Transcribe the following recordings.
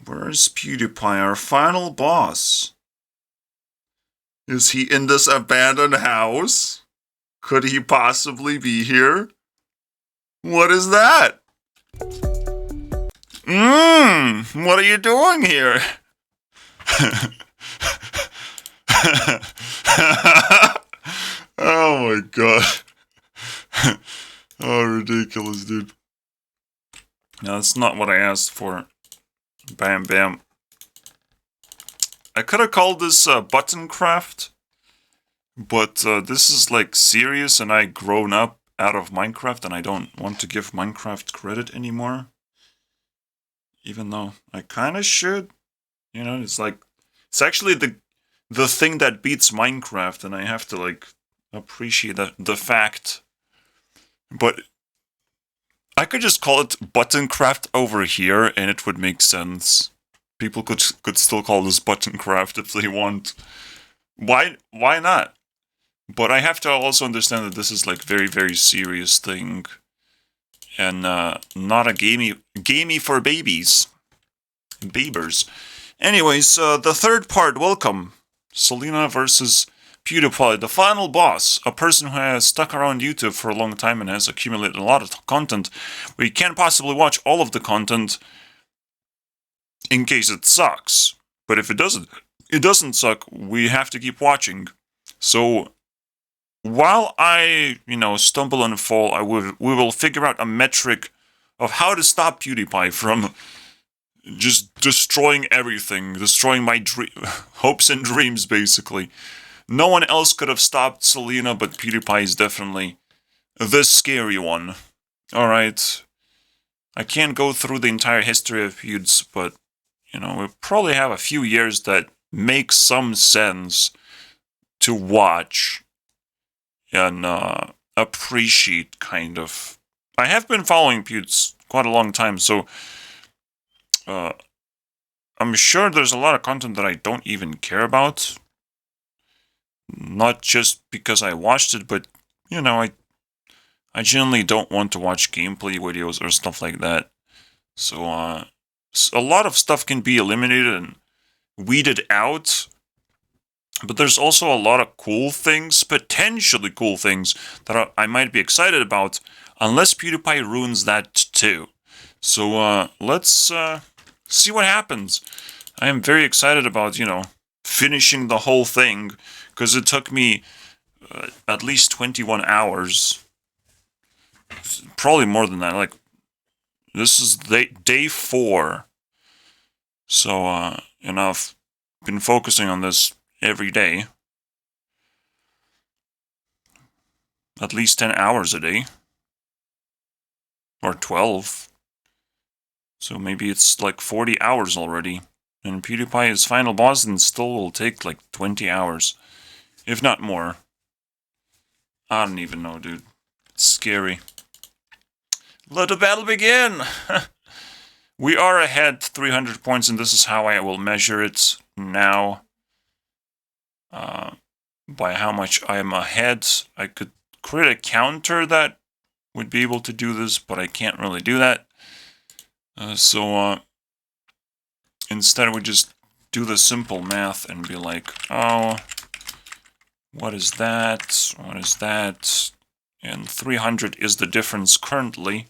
Where's PewDiePie, our final boss? Is he in this abandoned house? Could he possibly be here? What is that? What are you doing here? Oh my god. Oh, ridiculous, dude. No, that's not what I asked for. Bam, bam. I could have called this button craft, but this is like serious, and I grown up out of Minecraft, and I don't want to give Minecraft credit anymore. Even though I kind of should. You know, it's like, it's actually the thing that beats Minecraft, and I have to like appreciate the fact. But I could just call it button craft over here, and it would make sense. People could still call this button craft if they want. Why not? But I have to also understand that this is like very serious thing, and not a gamey for babies, babers. Anyways, the third part. Welcome, Selena versus Pewdiepie, the final boss, a person who has stuck around YouTube for a long time and has accumulated a lot of content. We can't possibly watch all of the content in case it sucks. But if it doesn't suck, we have to keep watching. So while I, stumble and fall, we will figure out a metric of how to stop PewDiePie from just destroying everything, destroying my hopes and dreams, basically. No one else could have stopped Selena, but PewDiePie is definitely the scary one. Alright. I can't go through the entire history of Pewds, but, we probably have a few years that make some sense to watch and appreciate, kind of. I have been following Pewds quite a long time, so I'm sure there's a lot of content that I don't even care about. Not just because I watched it, but, I generally don't want to watch gameplay videos or stuff like that. So, a lot of stuff can be eliminated and weeded out. But there's also a lot of cool things, potentially cool things, that I might be excited about, unless PewDiePie ruins that too. So, let's see what happens. I am very excited about, finishing the whole thing, because it took me at least 21 hours. Probably more than that. Like, this is day 4. So, I've been focusing on this every day. At least 10 hours a day. Or 12. So maybe it's like 40 hours already. And PewDiePie's final boss and still will take like 20 hours. If not more. I don't even know, dude. It's scary. Let the battle begin! We are ahead 300 points, and this is how I will measure it now. By how much I am ahead. I could create a counter that would be able to do this, but I can't really do that. So instead we just do the simple math and be like, oh, what is that? What is that? And 300 is the difference currently.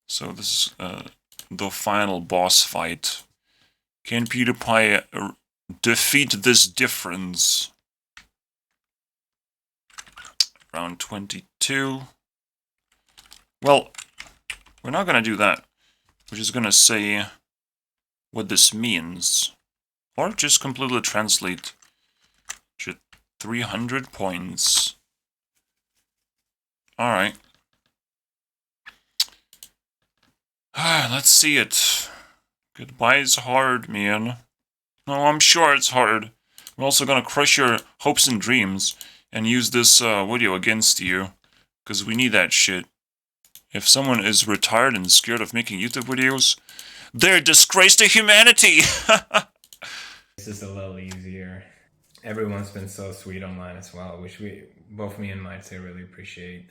So this is the final boss fight. Can PewDiePie defeat this difference? Round 22. Well, we're not gonna do that. We're just gonna say what this means. Or just completely translate 300 points. Alright. Let's see it. Goodbye's hard, man. No, I'm sure it's hard. I'm also gonna crush your hopes and dreams and use this video against you. Because we need that shit. If someone is retired and scared of making YouTube videos, they're a disgrace to humanity! This is a little easier. Everyone's been so sweet online as well, which both me and Mites, I really appreciate.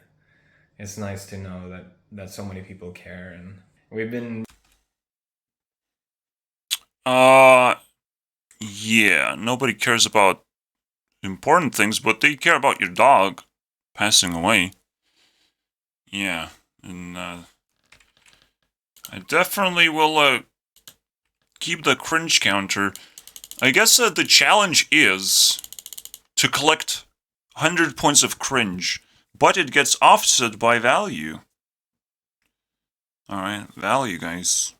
It's nice to know that so many people care, and we've been Yeah, nobody cares about important things, but they care about your dog passing away. Yeah, and I definitely will keep the cringe counter. I guess the challenge is to collect 100 points of cringe, but it gets offset by value. Alright, value, guys.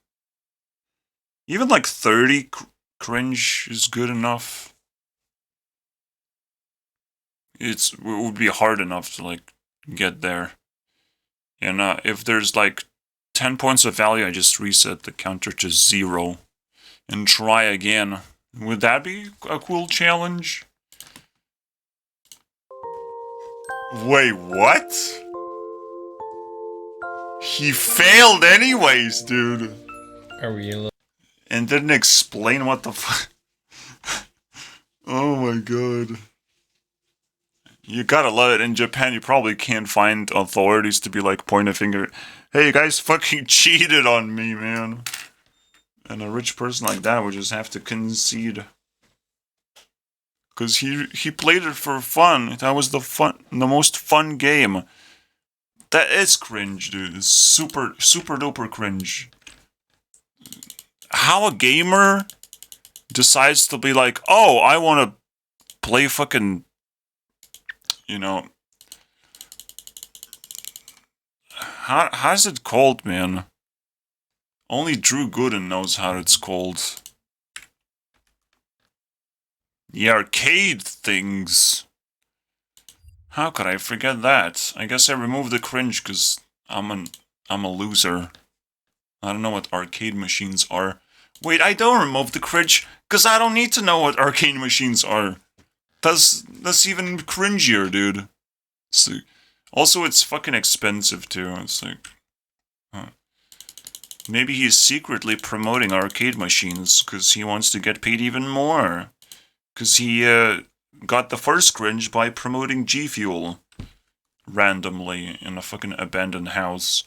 Even like 30 cringe is good enough. It would be hard enough to like get there. And if there's like 10 points of value, I just reset the counter to 0 and try again. Would that be a cool challenge? Wait, what? He failed anyways, dude. Are we a little... And didn't explain what the fuck. Oh my god. You gotta love it. In Japan, you probably can't find authorities to be like, point a finger. Hey, you guys fucking cheated on me, man. And a rich person like that would just have to concede. Cause he played it for fun. That was the most fun game. That is cringe, dude. It's super duper cringe. How a gamer decides to be like, oh, I want to play fucking, you know, how's it called, man? Only Drew Gooden knows how it's called. The arcade things. How could I forget that? I guess I removed the cringe because I'm a loser. I don't know what arcade machines are. Wait, I don't remove the cringe because I don't need to know what arcade machines are. That's even cringier, dude. So, also, it's fucking expensive too. It's like, huh. Maybe he's secretly promoting arcade machines because he wants to get paid even more. Because he got the first cringe by promoting G Fuel randomly in a fucking abandoned house.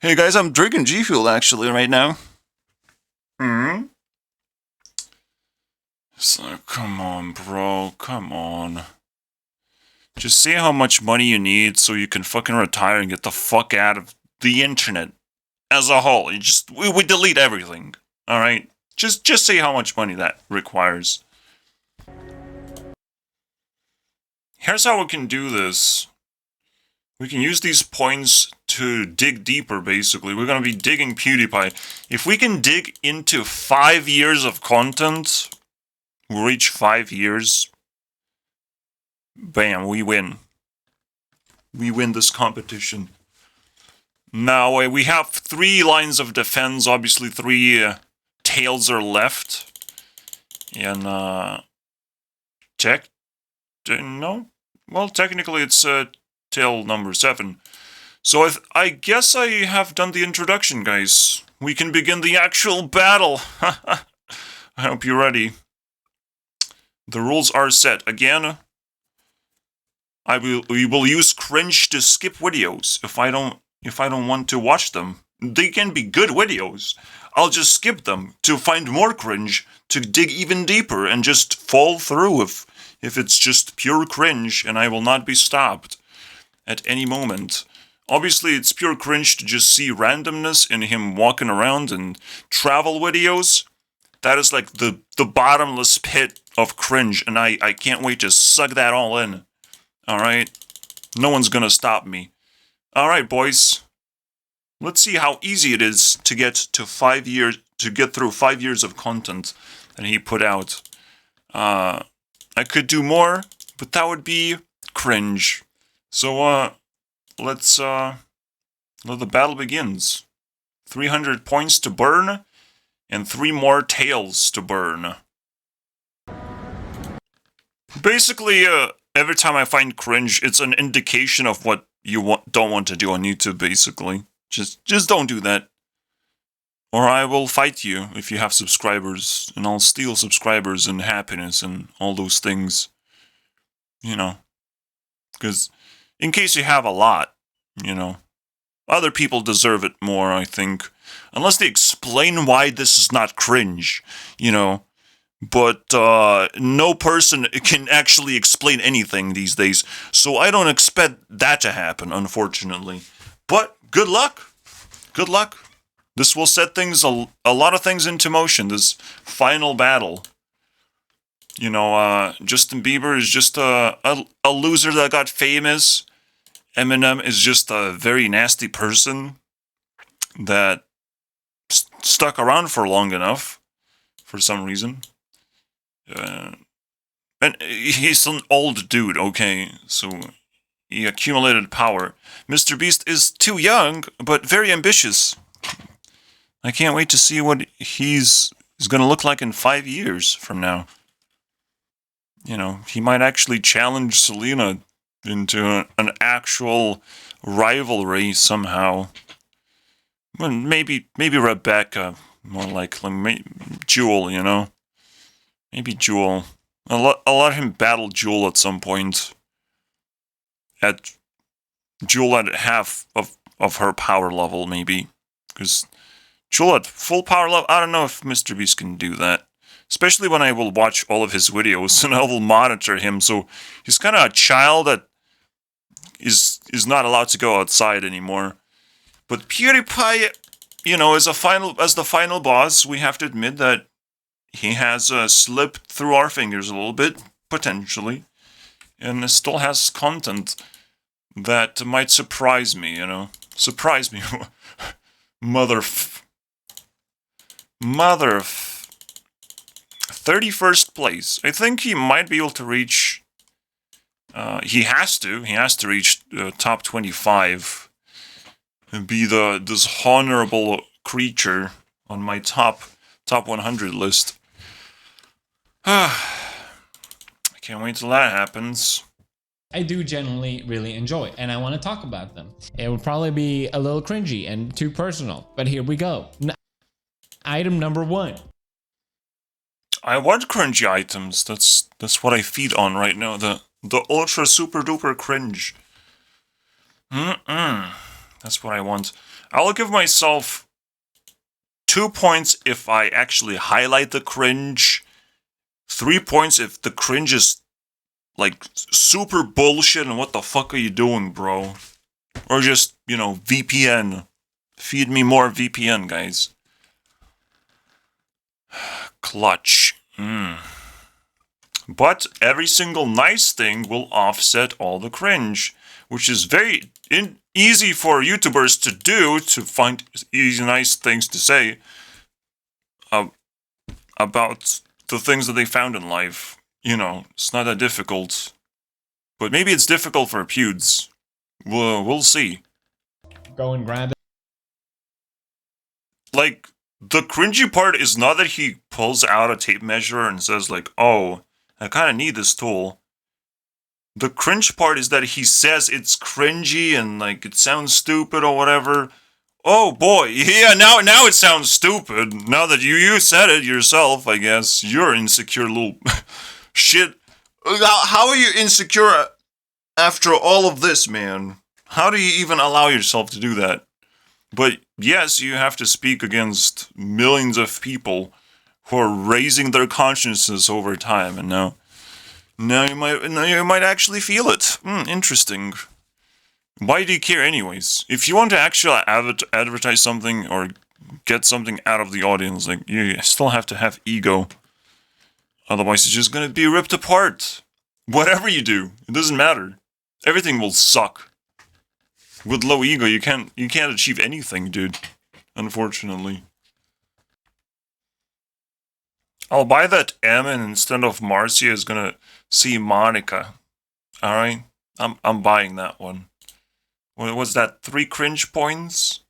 Hey guys, I'm drinking G Fuel actually right now. Hmm? So, come on, bro. Come on. Just say how much money you need so you can fucking retire and get the fuck out of the internet as a whole. We delete everything. Alright? Just say how much money that requires. Here's how we can do this. We can use these points to dig deeper, basically. We're going to be digging Pewdiepie. If we can dig into 5 years of content, we reach 5 years, bam, we win. We win this competition. Now, we have 3 lines of defense. Obviously, 3 tails are left. And, no? Well, technically, it's tail number 7. So I guess I have done the introduction, guys. We can begin the actual battle. I hope you're ready. The rules are set. Again, we will use cringe to skip videos if I don't want to watch them. They can be good videos. I'll just skip them to find more cringe, to dig even deeper and just fall through if it's just pure cringe and I will not be stopped at any moment. Obviously, it's pure cringe to just see randomness in him walking around and travel videos. That is like the bottomless pit of cringe, and I can't wait to suck that all in. Alright? No one's gonna stop me. Alright, boys. Let's see how easy it is to get to 5 years, to get through 5 years of content that he put out. I could do more, but that would be cringe. So, let the battle begins. 300 points to burn, and 3 more tails to burn. Basically, every time I find cringe, it's an indication of what you don't want to do on YouTube, basically. Just don't do that. Or I will fight you if you have subscribers, and I'll steal subscribers and happiness and all those things. You know. Because, in case you have a lot, you know. Other people deserve it more, I think. Unless they explain why this is not cringe, you know. But no person can actually explain anything these days, so I don't expect that to happen, unfortunately. But good luck. Good luck. This will set things a lot of things into motion, this final battle. You know, Justin Bieber is just a loser that got famous. Eminem is just a very nasty person that stuck around for long enough for some reason. And he's an old dude, okay, so he accumulated power. Mr. Beast is too young, but very ambitious. I can't wait to see what he's going to look like in 5 years from now. You know, he might actually challenge Selena into an actual rivalry somehow. Well, maybe Rebecca, more likely. Jewel, you know? Maybe Jewel. I'll let him battle Jewel at some point. Jewel at half of her power level, maybe. Because Jewel at full power level, I don't know if Mr. Beast can do that. Especially when I will watch all of his videos and I will monitor him. So he's kind of a child that is not allowed to go outside anymore. But Pewdiepie, you know, as the final boss, we have to admit that he has slipped through our fingers a little bit, potentially. And still has content that might surprise me, you know. Surprise me. Mother 31st place. I think he might be able to reach... he has to reach top 25. And be this honorable creature on my top 100 list. I can't wait till that happens. I do genuinely really enjoy, and I want to talk about them. It would probably be a little cringy and too personal, but here we go. Item number 1. I want cringy items. That's what I feed on right now. The ultra super duper cringe. That's what I want. I'll give myself 2 points if I actually highlight the cringe. 3 points if the cringe is like super bullshit and what the fuck are you doing, bro? Or just, you know, VPN. Feed me more VPN, guys. Clutch. But every single nice thing will offset all the cringe, which is very easy for YouTubers to do, to find easy, nice things to say about the things that they found in life. You know, it's not that difficult. But maybe it's difficult for Pewds. We'll see. Go and grab it. Like, the cringy part is not that he pulls out a tape measure and says like, oh, I kind of need this tool. The cringe part is that he says it's cringy and like it sounds stupid or whatever. Oh boy, yeah, now it sounds stupid. Now that you said it yourself, I guess. You're insecure little shit. How are you insecure after all of this, man? How do you even allow yourself to do that? But yes, you have to speak against millions of people who are raising their consciences over time, and now you might actually feel it. Interesting. Why do you care anyways? If you want to actually advertise something or get something out of the audience, like, you still have to have ego. Otherwise, it's just gonna be ripped apart. Whatever you do, it doesn't matter. Everything will suck. With low ego, you can't achieve anything, dude. Unfortunately. I'll buy that M, and instead of Marcia is gonna see Monica. Alright? I'm buying that one. What was that? 3 cringe points?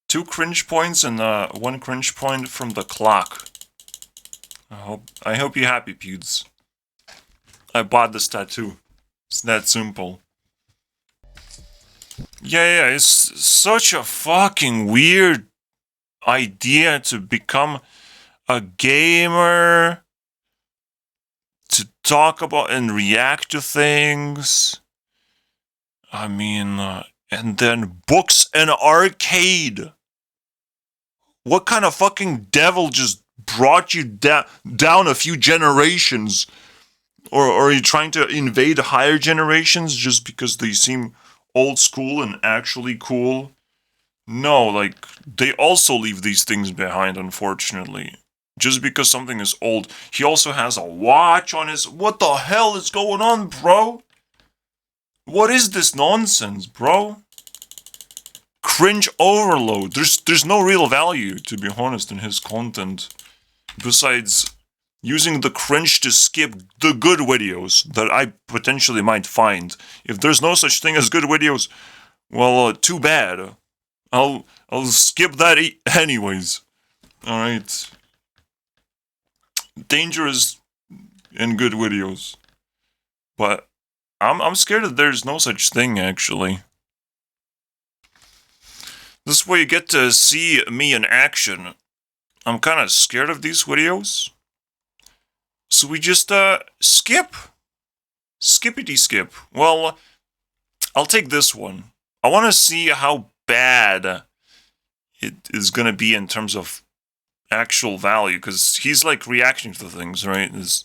2 cringe points and 1 cringe point from the clock. I hope you're happy, Pewds. I bought this tattoo. It's that simple. Yeah, it's such a fucking weird idea to become a gamer, to talk about and react to things. I mean, And then books and arcade. What kind of fucking devil just brought you down a few generations? Or are you trying to invade higher generations just because they seem old school and actually cool? No, like, they also leave these things behind, unfortunately. Just because something is old. He also has a watch on his... What the hell is going on, bro? What is this nonsense, bro? Cringe overload. There's no real value, to be honest, in his content. Besides using the cringe to skip the good videos that I potentially might find. If there's no such thing as good videos, well, too bad. I'll skip that anyways. Alright. Dangerous and good videos. But I'm scared that there's no such thing, actually. This way you get to see me in action. I'm kind of scared of these videos. So we just, skip. Skippity skip. Well, I'll take this one. I want to see how bad it is going to be in terms of actual value. Because he's, like, reacting to things, right? It's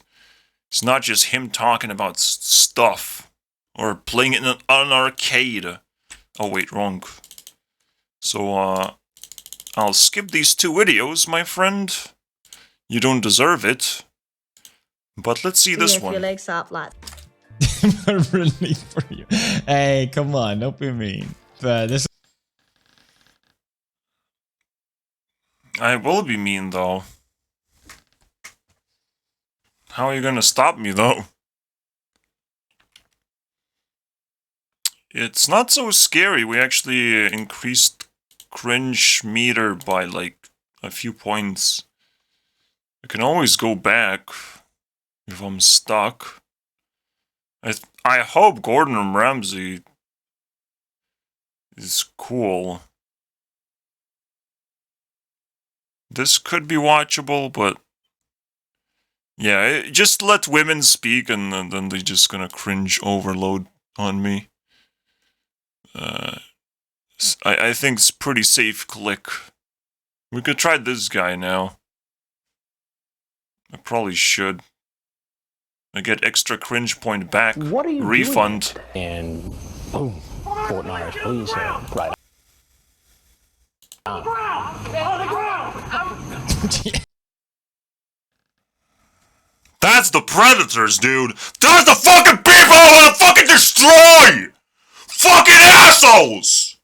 not just him talking about stuff. Or playing it in an arcade. Oh, wait, wrong. So, I'll skip these 2 videos, my friend. You don't deserve it. But let's see this one. Your legs up, like. Really for you. Hey, come on, don't be mean. This. I will be mean, though. How are you gonna stop me, though? It's not so scary. We actually increased cringe meter by, like, a few points. I can always go back if I'm stuck. I hope Gordon Ramsay is cool. This could be watchable, but yeah, just let women speak and then they're just gonna cringe overload on me. I think it's pretty safe click. We could try this guy now. I probably should. I get extra cringe point back. What are you refund. Doing? And boom, Fortnite, please, right. On the ground! That's the predators, dude. That's the fucking people I want to fucking destroy. Fucking assholes.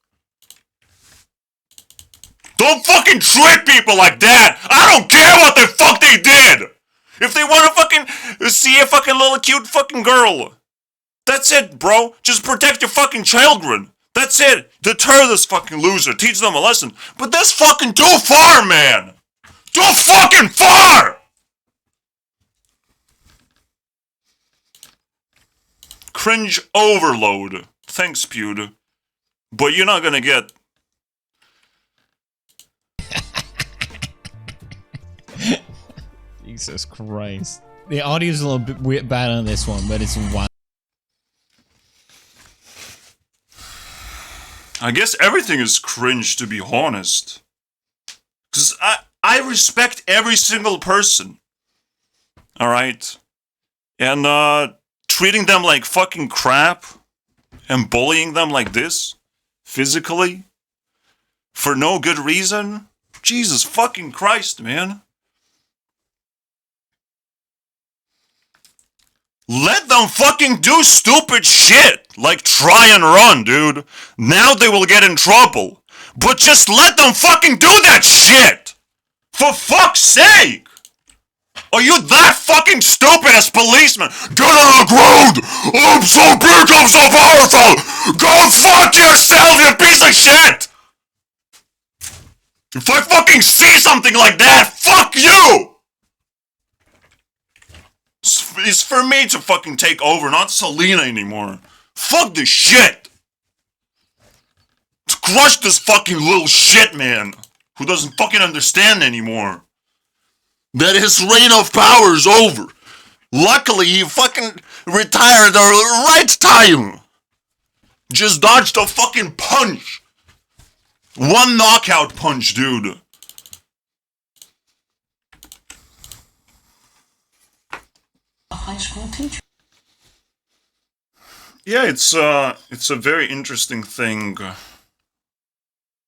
Don't fucking treat people like that. I don't care what the fuck they did. If they want to fucking see a fucking little cute fucking girl. That's it, bro. Just protect your fucking children. That's it. Deter this fucking loser. Teach them a lesson. But that's fucking too far, man. Too fucking far. Cringe overload. Thanks, Pewd. But you're not gonna get... Jesus Christ. The audio's a little bit weird, bad on this one, but it's wild. I guess everything is cringe, to be honest. Because I respect every single person. Alright? And, treating them like fucking crap and bullying them like this, physically, for no good reason? Jesus fucking Christ, man. Let them fucking do stupid shit, like try and run, dude. Now they will get in trouble. But just let them fucking do that shit! For fuck's sake! Are you that fucking stupid as policemen? Get on the ground! I'm so big, I'm so powerful! Go fuck yourself, you piece of shit! If I fucking see something like that, fuck you! It's for me to fucking take over, not Selena anymore. Fuck this shit! To crush this fucking little shit man who doesn't fucking understand anymore. That his reign of power is over. Luckily, he fucking retired at the right time. Just dodged a fucking punch. One knockout punch, dude. A high school teacher. Yeah, it's a very interesting thing.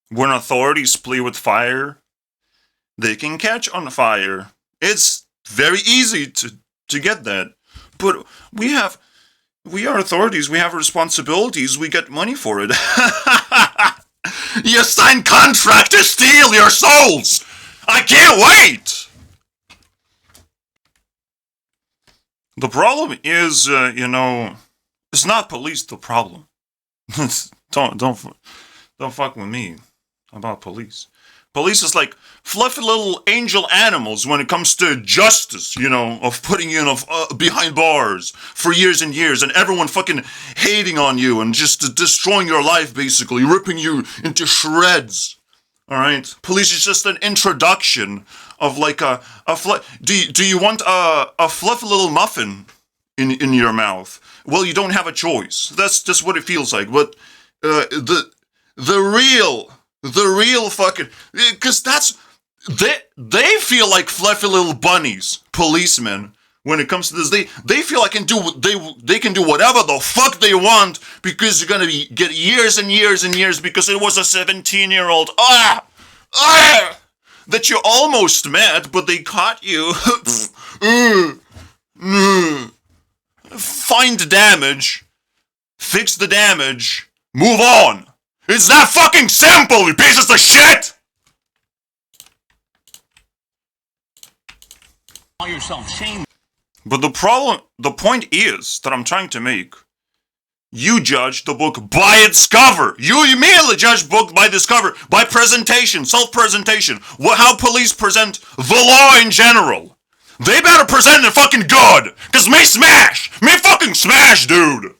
When authorities play with fire, they can catch on fire. It's very easy to get that. But we are authorities, we have responsibilities, we get money for it. You sign contract to steal your souls! I can't wait! The problem is, it's not police the problem. don't fuck with me about police. Police is like fluffy little angel animals when it comes to justice, of putting you behind bars for years and years, and everyone fucking hating on you and just destroying your life, basically, ripping you into shreds. All right, police is just an introduction of like do you want a fluffy little muffin in your mouth? Well, you don't have a choice. That's just what it feels like. But the real fucking, because they feel like fluffy little bunnies, policemen. When it comes to this, they feel like they can do whatever the fuck they want because you're gonna get years and years and years because it was a 17-year-old that you almost met, but they caught you. Find the damage, fix the damage, move on. It's that fucking simple, you pieces of shit! Call yourself shame. But the point is that I'm trying to make, you judge the book by its cover. You immediately judge book by this cover, by presentation, self-presentation, how police present the law in general. They better present it fucking good, cause me fucking smash, dude.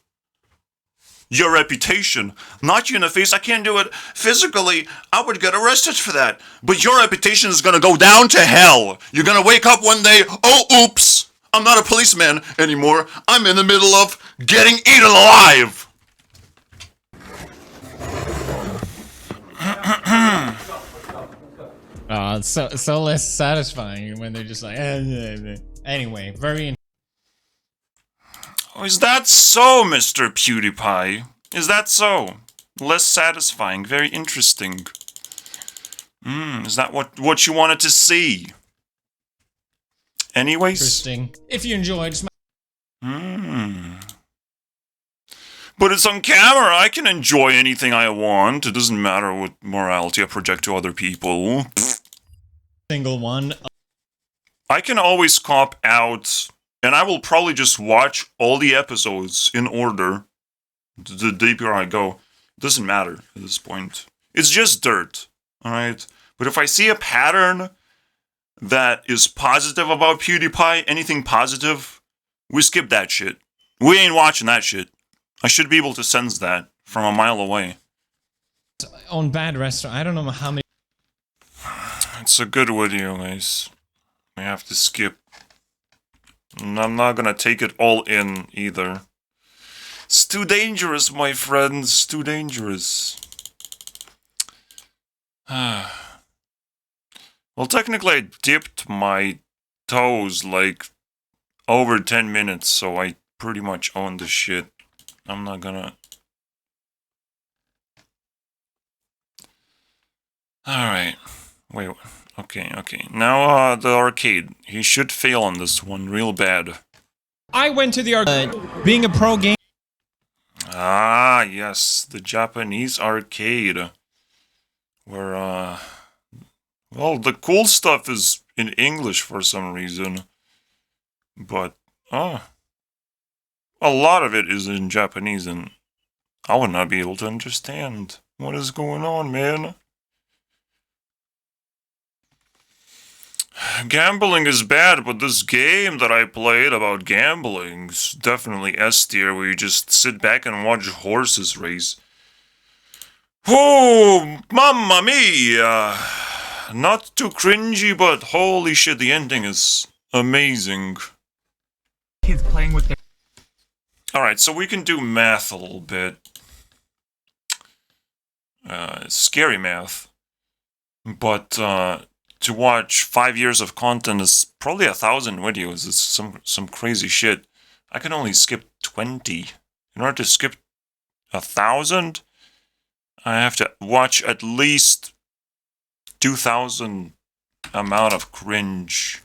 Your reputation, not you in the face, I can't do it physically, I would get arrested for that. But your reputation is gonna go down to hell. You're gonna wake up one day, oh oops, I'm not a policeman anymore, I'm in the middle of getting eaten alive. It's so less satisfying when they're just like, Anyway, very. Oh, is that so, Mr. Pewdiepie? Is that so? Less satisfying, very interesting. Is that what you wanted to see? Anyways. Interesting. If you enjoyed, But it's on camera, I can enjoy anything I want. It doesn't matter what morality I project to other people. single one. I can always cop out, and I will probably just watch all the episodes in order. The deeper I go, it doesn't matter at this point. It's just dirt, alright? But if I see a pattern that is positive about PewDiePie, anything positive, we skip that shit. We ain't watching that shit. I should be able to sense that from a mile away. On Bad Restaurant, I don't know how many. It's a good video, guys. We have to skip. And I'm not gonna take it all in, either. It's too dangerous, my friends. Too dangerous. Well, technically I dipped my toes, like, over 10 minutes, so I pretty much own the shit. I'm not gonna... Alright. Wait, okay. Now, the arcade. He should fail on this one real bad. I went to the arcade. Being a pro game. Ah, yes. The Japanese arcade. Where, well, the cool stuff is in English for some reason. But, a lot of it is in Japanese, and I would not be able to understand what is going on, man. Gambling is bad, but this game that I played about gambling's definitely S tier, where you just sit back and watch horses race. Oh, mamma mia! Not too cringy, but holy shit, the ending is amazing. Kids playing with their... Alright, so we can do math a little bit. scary math. But to watch 5 years of content is probably 1,000 videos. It's some crazy shit. I can only skip 20. In order to skip 1,000, I have to watch at least 2,000 amount of cringe,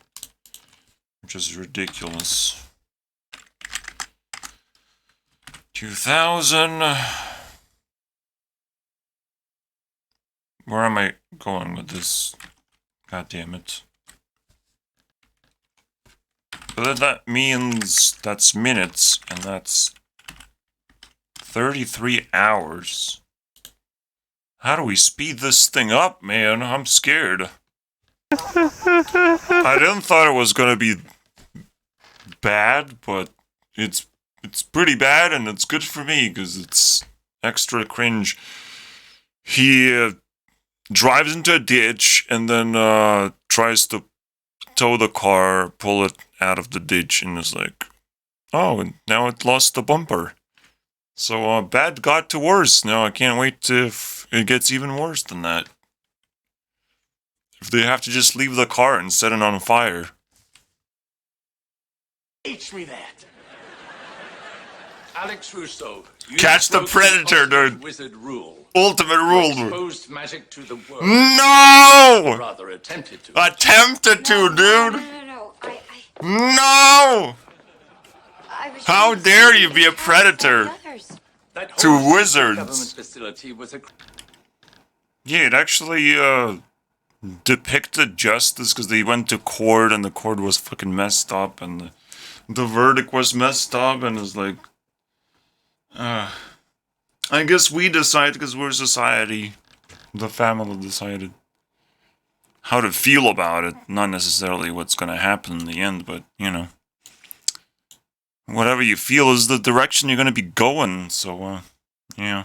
which is ridiculous. 2,000. Where am I going with this? God damn it. But that means that's minutes, and that's 33 hours. How do we speed this thing up, man? I'm scared. I didn't thought it was gonna be bad, but it's pretty bad, and it's good for me because it's extra cringe. He drives into a ditch and then tries to tow the car, pull it out of the ditch, and is like, oh, and now it lost the bumper. So bad got to worse. Now I can't wait to if it gets even worse than that. If they have to just leave the car and set it on fire. Teach me that. Alex Russo. you Catch the broke predator, Oxford dude. Wizard rule. Ultimate You rule, dude. exposed magic to the world. No! Rather attempted to. Attempted to, dude. No. No! I was How trying to dare save you be a the predator? others. That To whole secret wizards. government facility was a Yeah, it actually depicted justice because they went to court and the court was fucking messed up and the verdict was messed up and it's like, I guess we decide because we're society. The family decided how to feel about it, not necessarily what's gonna happen in the end, but you know, whatever you feel is the direction you're gonna be going. So, yeah,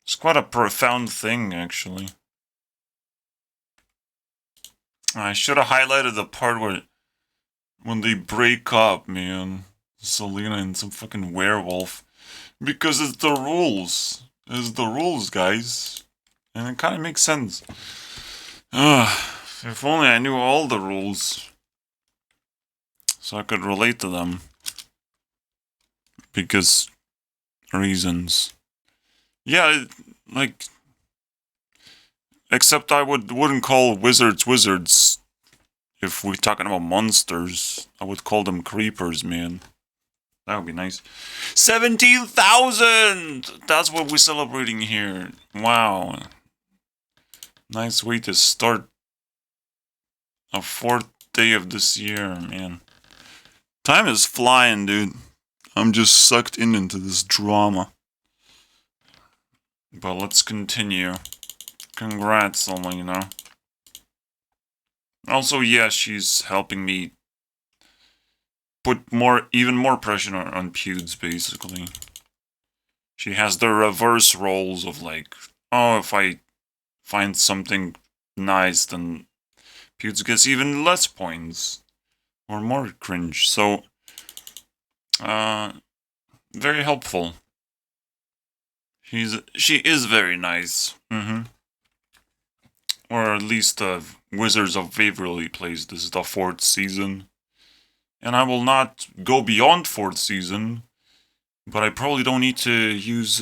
it's quite a profound thing, actually. I should have highlighted the part where when they break up, man, Selena and some fucking werewolf, because it's the rules. It's the rules, guys, and it kind of makes sense. If only I knew all the rules, so I could relate to them. Because reasons. Yeah, like. Except I wouldn't call wizards wizards. If we're talking about monsters, I would call them creepers, man. That would be nice. 17,000! That's what we're celebrating here. Wow. Nice way to start a 4th day of this year, man. Time is flying, dude. I'm just sucked into this drama. But let's continue. Congrats, Selena. Also, yeah, she's helping me put even more pressure on Pewds, basically. She has the reverse roles of like, oh, if I find something nice, then Pewds gets even less points. Or more cringe. So, very helpful. She is very nice. Or at least Wizards of Waverly plays. This is the 4th season. And I will not go beyond 4th season. But I probably don't need to use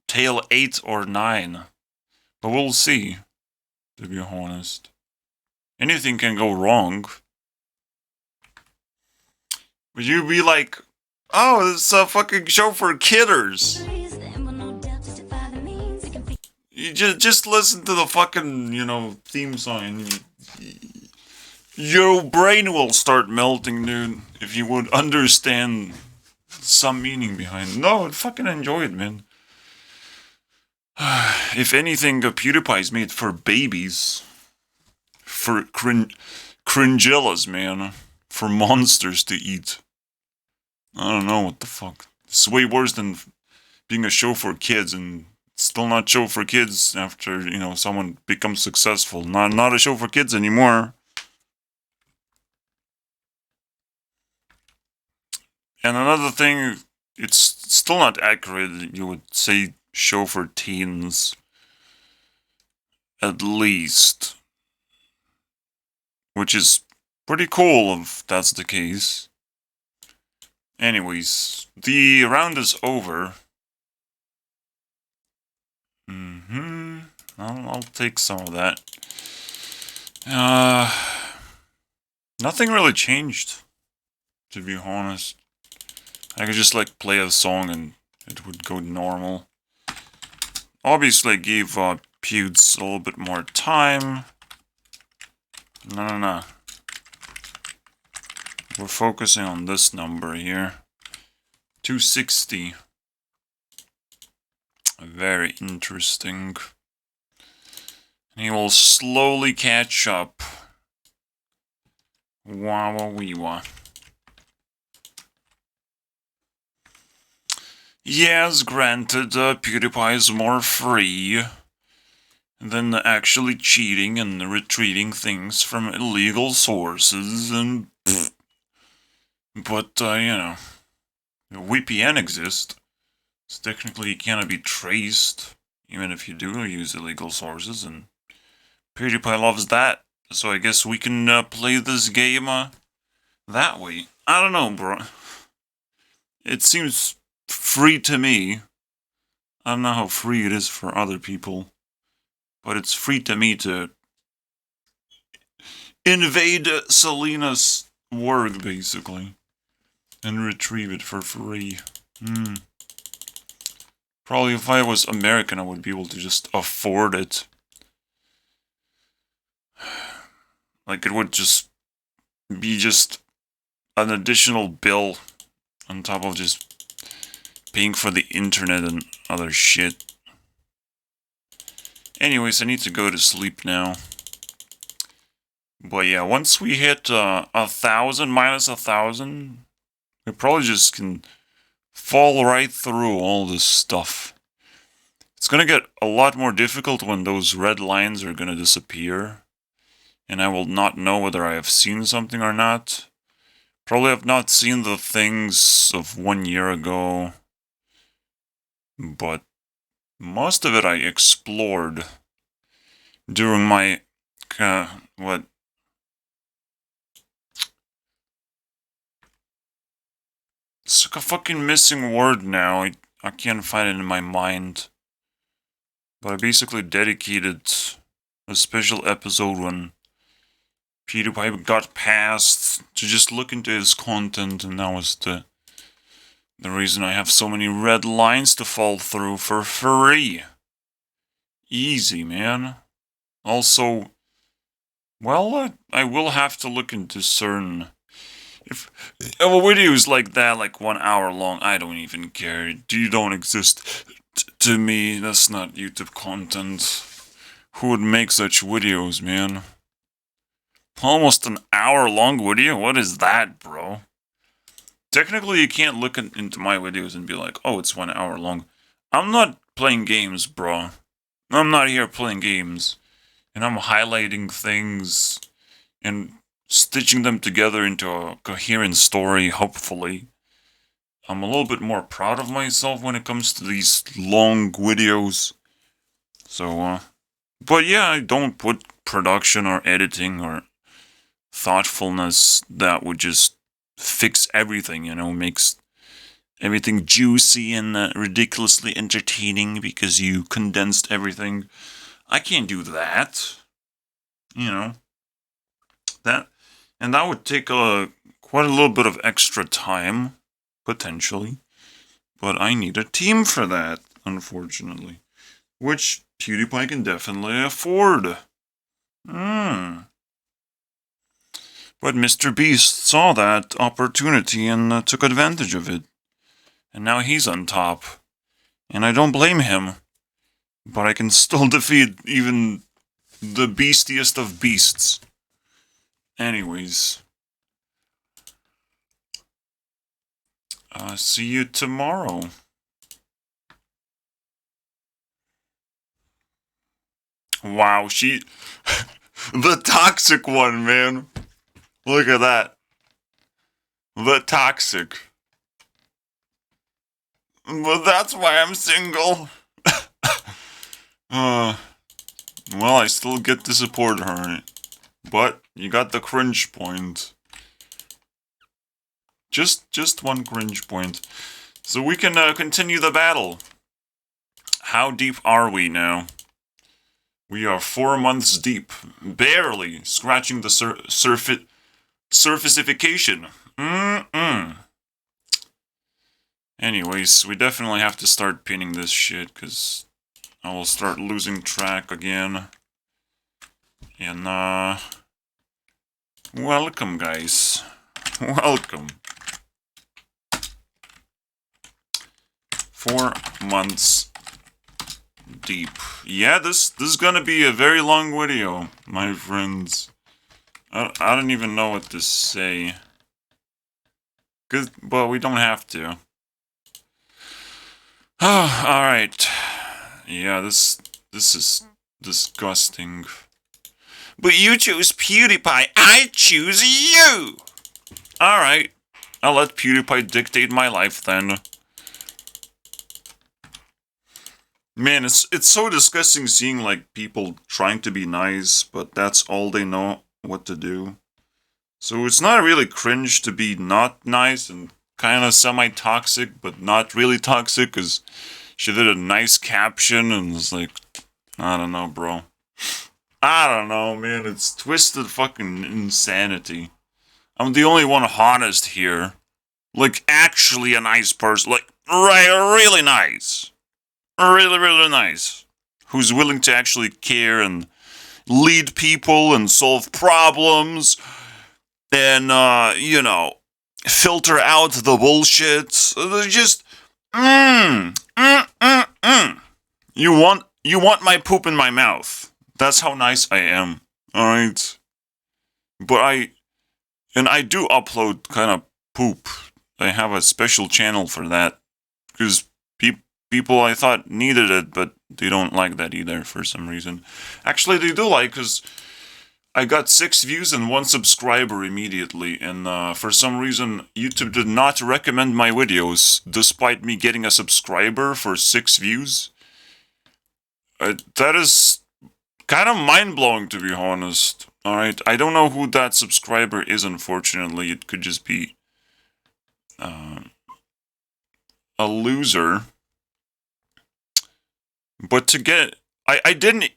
Tale 8 or 9. But we'll see, to be honest. Anything can go wrong. Would you be like, oh, this is a fucking show for kidders. You just listen to the fucking, theme song and your brain will start melting, dude, if you would understand some meaning behind it. No, I'd fucking enjoy it, man. If anything, Pewdiepie is made for babies. For cringellas, man. For monsters to eat. I don't know what the fuck. It's way worse than being a show for kids and still not show for kids after, someone becomes successful. Not a show for kids anymore. And another thing, it's still not accurate. You would say show for teens. At least. Which is pretty cool if that's the case. Anyways, the round is over. I'll take some of that. Nothing really changed, to be honest. I could just like play a song and it would go normal. Obviously I gave Pewds a little bit more time. No. We're focusing on this number here. 260. Very interesting. And he will slowly catch up. Wah-wah-wee-wah. Yes, granted, PewDiePie is more free than actually cheating and retrieving things from illegal sources, and but, you know, VPN exists, so technically it cannot be traced, even if you do use illegal sources, and PewDiePie loves that, so I guess we can play this game that way. I don't know, bro. It seems free to me. I don't know how free it is for other people, but it's free to me to invade Selena's work, basically, and retrieve it for free. Probably if I was American, I would be able to just afford it. Like, it would just be just an additional bill on top of just paying for the internet and other shit. Anyways, I need to go to sleep now. But yeah, once we hit 1,000 minus 1,000, we probably just can fall right through all this stuff. It's gonna get a lot more difficult when those red lines are gonna disappear, and I will not know whether I have seen something or not. Probably have not seen the things of 1 year ago, but most of it I explored during my, It's like a fucking missing word now. I can't find it in my mind. But I basically dedicated a special episode when PewDiePie got passed to just look into his content, and that was the reason I have so many red lines to fall through for free. Easy, man. Also, well, I will have to look into certain... If videos like that, like 1 hour long, I don't even care. You don't exist to me. That's not YouTube content. Who would make such videos, man? Almost an hour long video? What is that, bro? Technically, you can't look into my videos and be like, oh, it's 1 hour long. I'm not playing games, bro. I'm not here playing games. And I'm highlighting things and stitching them together into a coherent story, hopefully. I'm a little bit more proud of myself when it comes to these long videos. So, but yeah, I don't put production or editing or thoughtfulness that would just fix everything, you know, makes everything juicy and ridiculously entertaining because you condensed everything. I can't do that. You know, that would take quite a little bit of extra time, potentially. But I need a team for that, unfortunately. Which PewDiePie can definitely afford. But Mr. Beast saw that opportunity and took advantage of it. And now he's on top. And I don't blame him. But I can still defeat even the beastiest of beasts. Anyways. See you tomorrow. Wow, the toxic one, man. Look at that. The toxic. But that's why I'm single. Well, I still get to support her. But you got the cringe point. Just one cringe point. So we can continue the battle. How deep are we now? We are 4 months deep. Barely scratching the surfacification. Anyways, we definitely have to start pinning this shit, because I will start losing track again. And, welcome, guys. Welcome. 4 months deep. Yeah, this is gonna be a very long video, my friends. I don't even know what to say. But we don't have to. Alright. Yeah, this is disgusting. But you chose PewDiePie, I choose you! Alright. I'll let PewDiePie dictate my life then. Man, it's so disgusting seeing, like, people trying to be nice, but that's all they know what to do. So it's not really cringe to be not nice and kind of semi-toxic, but not really toxic, because she did a nice caption and was like, I don't know, bro. I don't know, man. It's twisted fucking insanity. I'm the only one honest here. Like, actually a nice person. Like, really nice. Really, really nice. Who's willing to actually care and lead people and solve problems. And, you know, filter out the bullshit. Just, You want my poop in my mouth. That's how nice I am. Alright? But I do upload kind of poop. I have a special channel for that. Because people I thought needed it, but they don't like that either for some reason. Actually, they do like, because I got 6 views and 1 subscriber immediately, and for some reason, YouTube did not recommend my videos, despite me getting a subscriber for 6 views. That is kind of mind-blowing, to be honest. Alright, I don't know who that subscriber is, unfortunately. It could just be a loser. But to get... I didn't...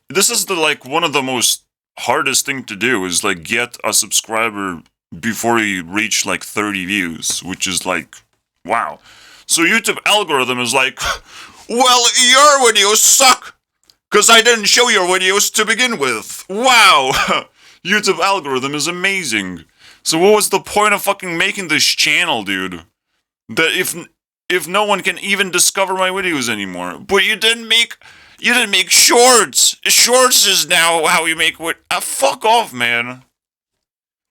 This is one of the most hardest thing to do, is, like, get a subscriber before you reach, like, 30 views, which is, like, wow. So YouTube algorithm is like, well, your videos suck, because I didn't show your videos to begin with. Wow. YouTube algorithm is amazing. So what was the point of fucking making this channel, dude? That if no one can even discover my videos anymore. But you didn't make shorts. Shorts is now how you make what? Fuck off, man.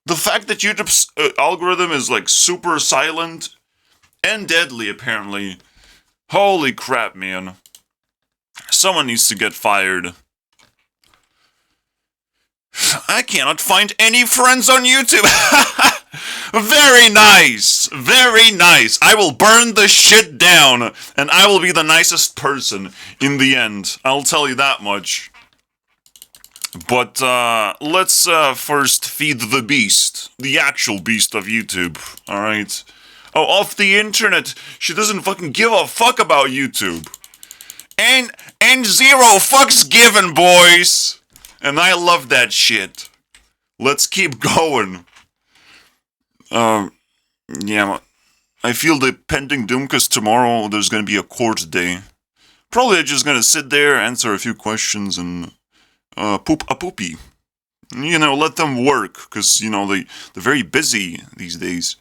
The fact that YouTube's algorithm is like super silent and deadly, apparently. Holy crap, man. Someone needs to get fired. I cannot find any friends on YouTube. Very nice. Very nice. I will burn the shit down, and I will be the nicest person in the end. I'll tell you that much. But, let's, first feed the beast. The actual beast of YouTube. Alright? Oh, off the internet. She doesn't fucking give a fuck about YouTube. And 0 fucks given, boys. And I love that shit. Let's keep going. Yeah, I feel the pending doom, because tomorrow there's gonna be a court day. Probably just gonna sit there, answer a few questions, and, poop a poopy. You know, let them work, because, you know, they're very busy these days.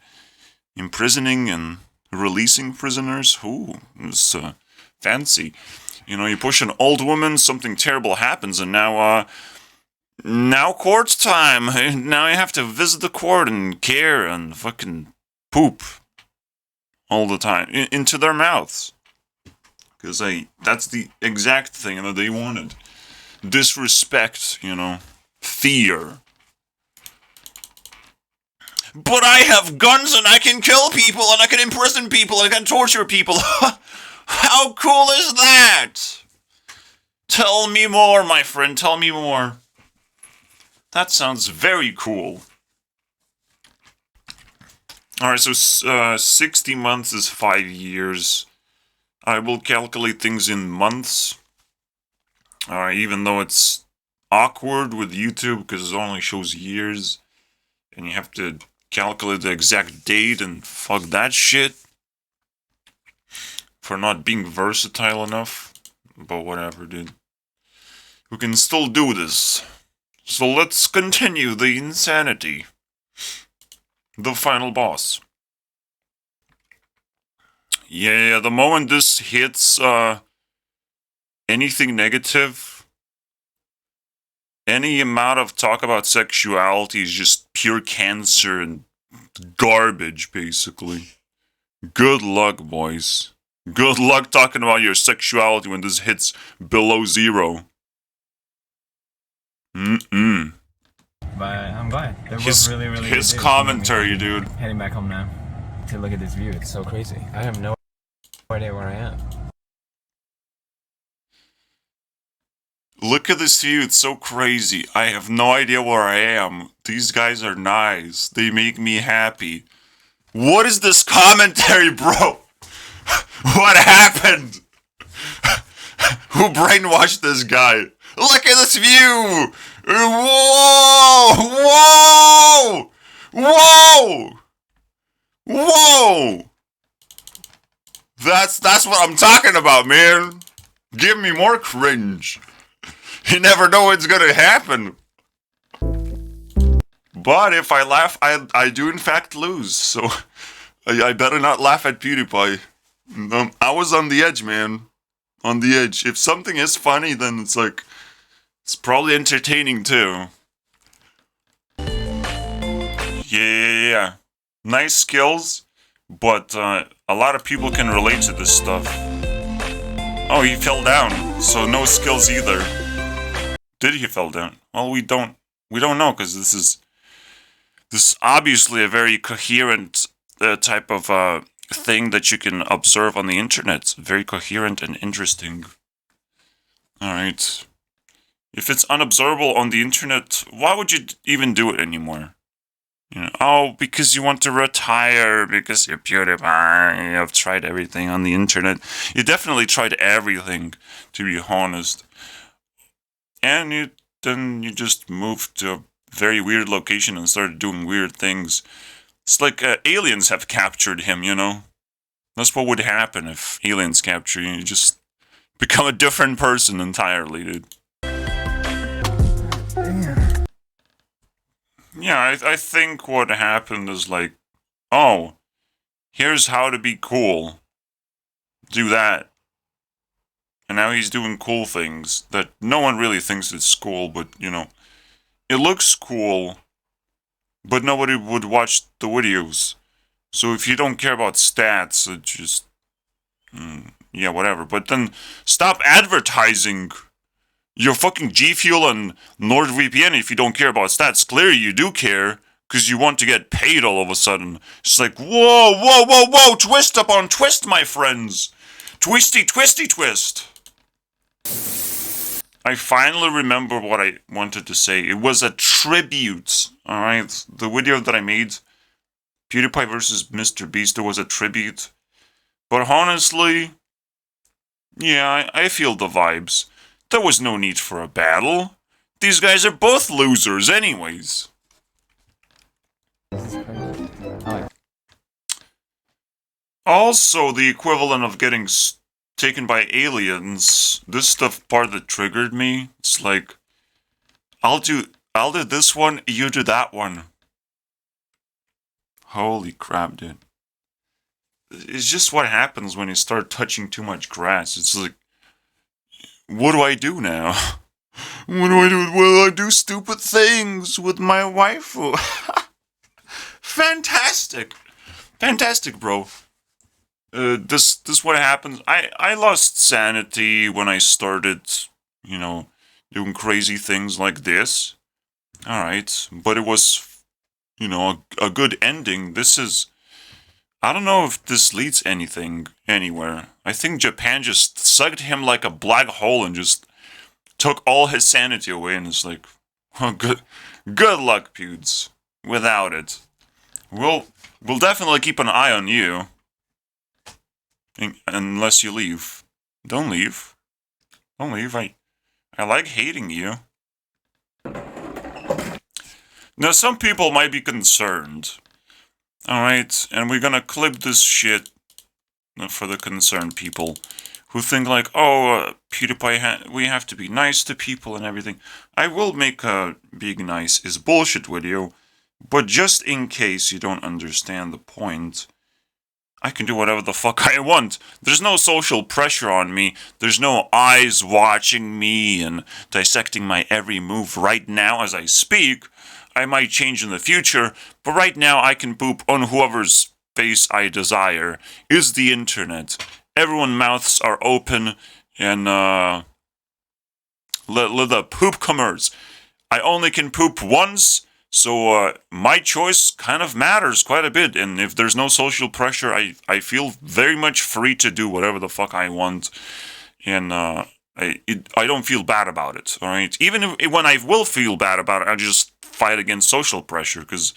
Imprisoning and releasing prisoners. Ooh, it's, fancy. You know, you push an old woman, something terrible happens, and now court time. Now I have to visit the court and care and fucking poop all the time into their mouths. Because that's the exact thing that they wanted. Disrespect, you know, fear. But I have guns and I can kill people and I can imprison people and I can torture people. How cool is that? Tell me more, my friend. Tell me more. That sounds very cool. Alright, so 60 months is 5 years. I will calculate things in months. Alright, even though it's awkward with YouTube because it only shows years. And you have to calculate the exact date and fuck that shit. For not being versatile enough. But whatever, dude. We can still do this. So let's continue the insanity. The final boss. Yeah, the moment this hits anything negative, any amount of talk about sexuality is just pure cancer and garbage, basically. Good luck, boys. Good luck talking about your sexuality when this hits below 0. Mm-mm. But I'm glad. That was His really, really his good. commentary, dude. Heading back home now to look at this view. It's so crazy. I have no idea where I am. Look at this view, it's so crazy. I have no idea where I am. These guys are nice. They make me happy. What is this commentary, bro? What happened? Who brainwashed this guy? Look at this view! Whoa! Whoa! Whoa! Whoa! That's what I'm talking about, man. Give me more cringe. You never know what's gonna happen. But if I laugh, I do in fact lose. So I better not laugh at Pewdiepie. I was on the edge, man. On the edge. If something is funny, then it's like, it's probably entertaining too. Yeah. Nice skills, but a lot of people can relate to this stuff. Oh, he fell down, so no skills either. Did he fell down? Well, we don't know, because this is obviously a very coherent type of thing that you can observe on the internet. It's very coherent and interesting. Alright. If it's unobservable on the internet, why would you even do it anymore? You know, oh, because you want to retire, because you're PewDiePie, you've tried everything on the internet. You definitely tried everything, to be honest. And then you just moved to a very weird location and started doing weird things. It's like aliens have captured him, you know? That's what would happen if aliens capture you. You just become a different person entirely, dude. Yeah, I think what happened is like, oh, here's how to be cool. Do that. And now he's doing cool things that no one really thinks it's cool, but, you know, it looks cool, but nobody would watch the videos. So if you don't care about stats, it just, yeah, whatever. But then stop advertising your fucking G Fuel and NordVPN if you don't care about stats. Clearly you do care, because you want to get paid all of a sudden. It's like, whoa, twist upon twist, my friends. Twisty, twisty, twist. I finally remember what I wanted to say. It was a tribute, alright? The video that I made, PewDiePie versus Mr. Beast, was a tribute. But honestly, yeah, I feel the vibes. There was no need for a battle. These guys are both losers anyways. Also, the equivalent of getting taken by aliens, this stuff part that triggered me. It's like, I'll do this one, you do that one. Holy crap, dude. It's just what happens when you start touching too much grass. It's like, what do I do now? What do I do? Well, I do stupid things with my waifu. Fantastic. Fantastic, bro. This what happens. I lost sanity when I started, you know, doing crazy things like this. Alright, but it was, you know, a good ending. This is, I don't know if this leads anything anywhere. I think Japan just sucked him like a black hole and just took all his sanity away, and it's like, oh, good luck, Pewds. Without it, we'll definitely keep an eye on you, unless you leave. Don't leave. Don't leave. I like hating you. Now, some people might be concerned. Alright, and we're gonna clip this shit for the concerned people who think like, oh, PewDiePie, we have to be nice to people and everything. I will make a being nice is bullshit video, but just in case you don't understand the point, I can do whatever the fuck I want. There's no social pressure on me. There's no eyes watching me and dissecting my every move right now as I speak. I might change in the future, but right now I can poop on whoever's face I desire. Is the internet. Everyone's mouths are open, and let the poop comers. I only can poop once, so my choice kind of matters quite a bit, and if there's no social pressure, I feel very much free to do whatever the fuck I want, and I don't feel bad about it, alright? Even when I will feel bad about it, I just fight against social pressure, because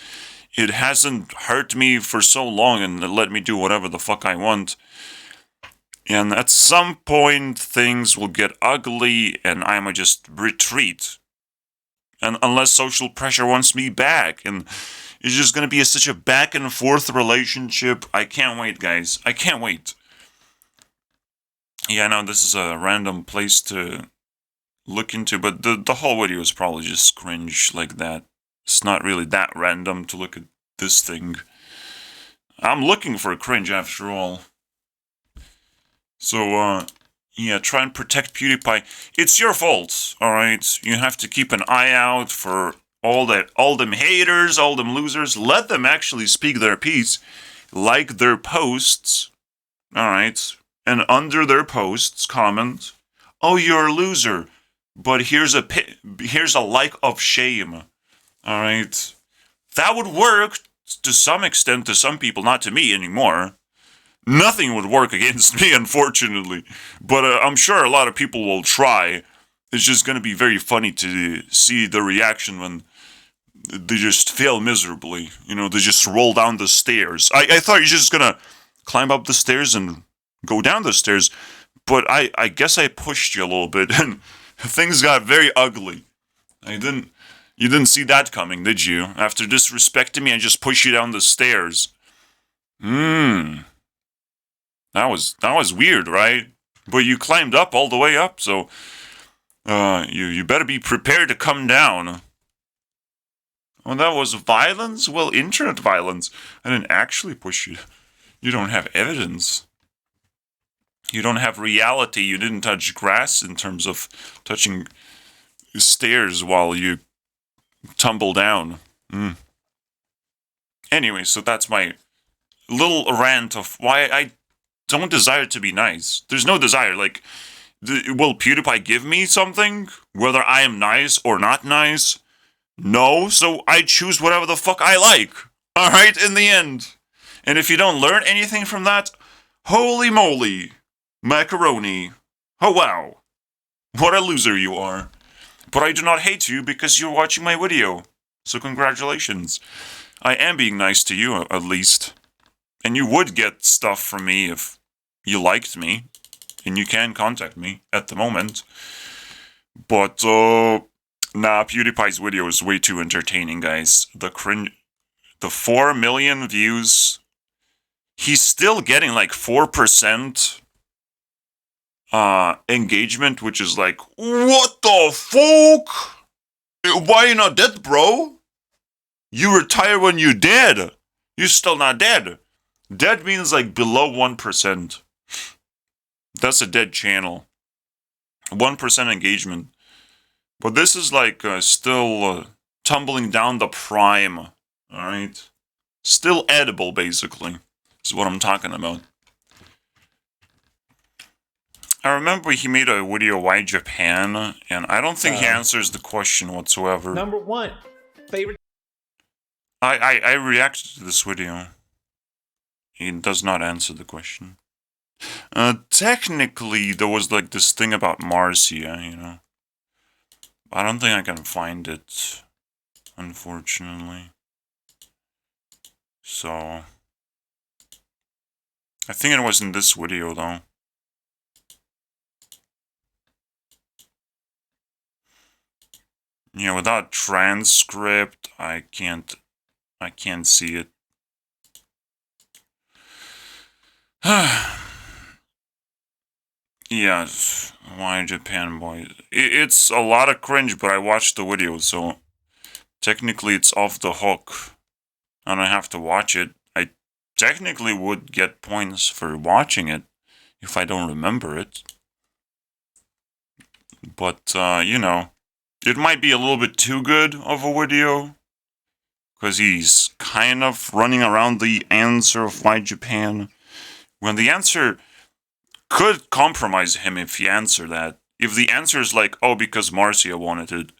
it hasn't hurt me for so long and let me do whatever the fuck I want. And at some point, things will get ugly, and I might just retreat. And unless social pressure wants me back, and it's just gonna be such a back and forth relationship. I can't wait, guys. I can't wait. Yeah, I know this is a random place to look into, but the whole video is probably just cringe like that. It's not really that random to look at this thing. I'm looking for cringe after all. So, yeah, try and protect PewDiePie. It's your fault, alright? You have to keep an eye out for all them haters, all them losers. Let them actually speak their piece. Like their posts, alright? And under their posts, comment, oh, you're a loser, but here's a like of shame, alright? That would work to some extent to some people, not to me anymore. Nothing would work against me, unfortunately. But I'm sure a lot of people will try. It's just going to be very funny to see the reaction when they just fail miserably. You know, they just roll down the stairs. I thought you're just going to climb up the stairs and go down the stairs. But I guess I pushed you a little bit, and things got very ugly. You didn't see that coming, did you? After disrespecting me, I just pushed you down the stairs. That was weird, right? But you climbed up all the way up, so you better be prepared to come down. Oh, that was violence? Well, internet violence. I didn't actually push you. You don't have evidence. You don't have reality. You didn't touch grass in terms of touching stairs while you tumble down. Anyway, so that's my little rant of why I don't desire to be nice. There's no desire. Like, will PewDiePie give me something? Whether I am nice or not nice? No, so I choose whatever the fuck I like. Alright, in the end. And if you don't learn anything from that, holy moly. Macaroni. Oh wow. What a loser you are. But I do not hate you because you're watching my video. So congratulations. I am being nice to you, at least. And you would get stuff from me if you liked me. And you can contact me at the moment. But, nah, PewDiePie's video is way too entertaining, guys. The 4 million views. He's still getting like 4% engagement, which is like, what the fuck? Why are you not dead, bro? You retire when you're dead. You're still not dead. Dead means like below 1%. That's a dead channel. 1% engagement. But this is like still tumbling down the prime. Alright? Still edible, basically. Is what I'm talking about. I remember he made a video, Why Japan? And I don't think he answers the question whatsoever. Number one, favorite. I reacted to this video. He does not answer the question. Technically, there was like this thing about Marcia, you know. I don't think I can find it, unfortunately. So, I think it was in this video, though. Yeah, without transcript, I can't see it. Yes, why Japan boys? It's a lot of cringe, but I watched the video, so technically it's off the hook. I don't have to watch it. I technically would get points for watching it if I don't remember it. But, you know, it might be a little bit too good of a video. Because he's kind of running around the answer of why Japan. When the answer could compromise him if he answered that. If the answer is like, oh, because Marcia wanted it.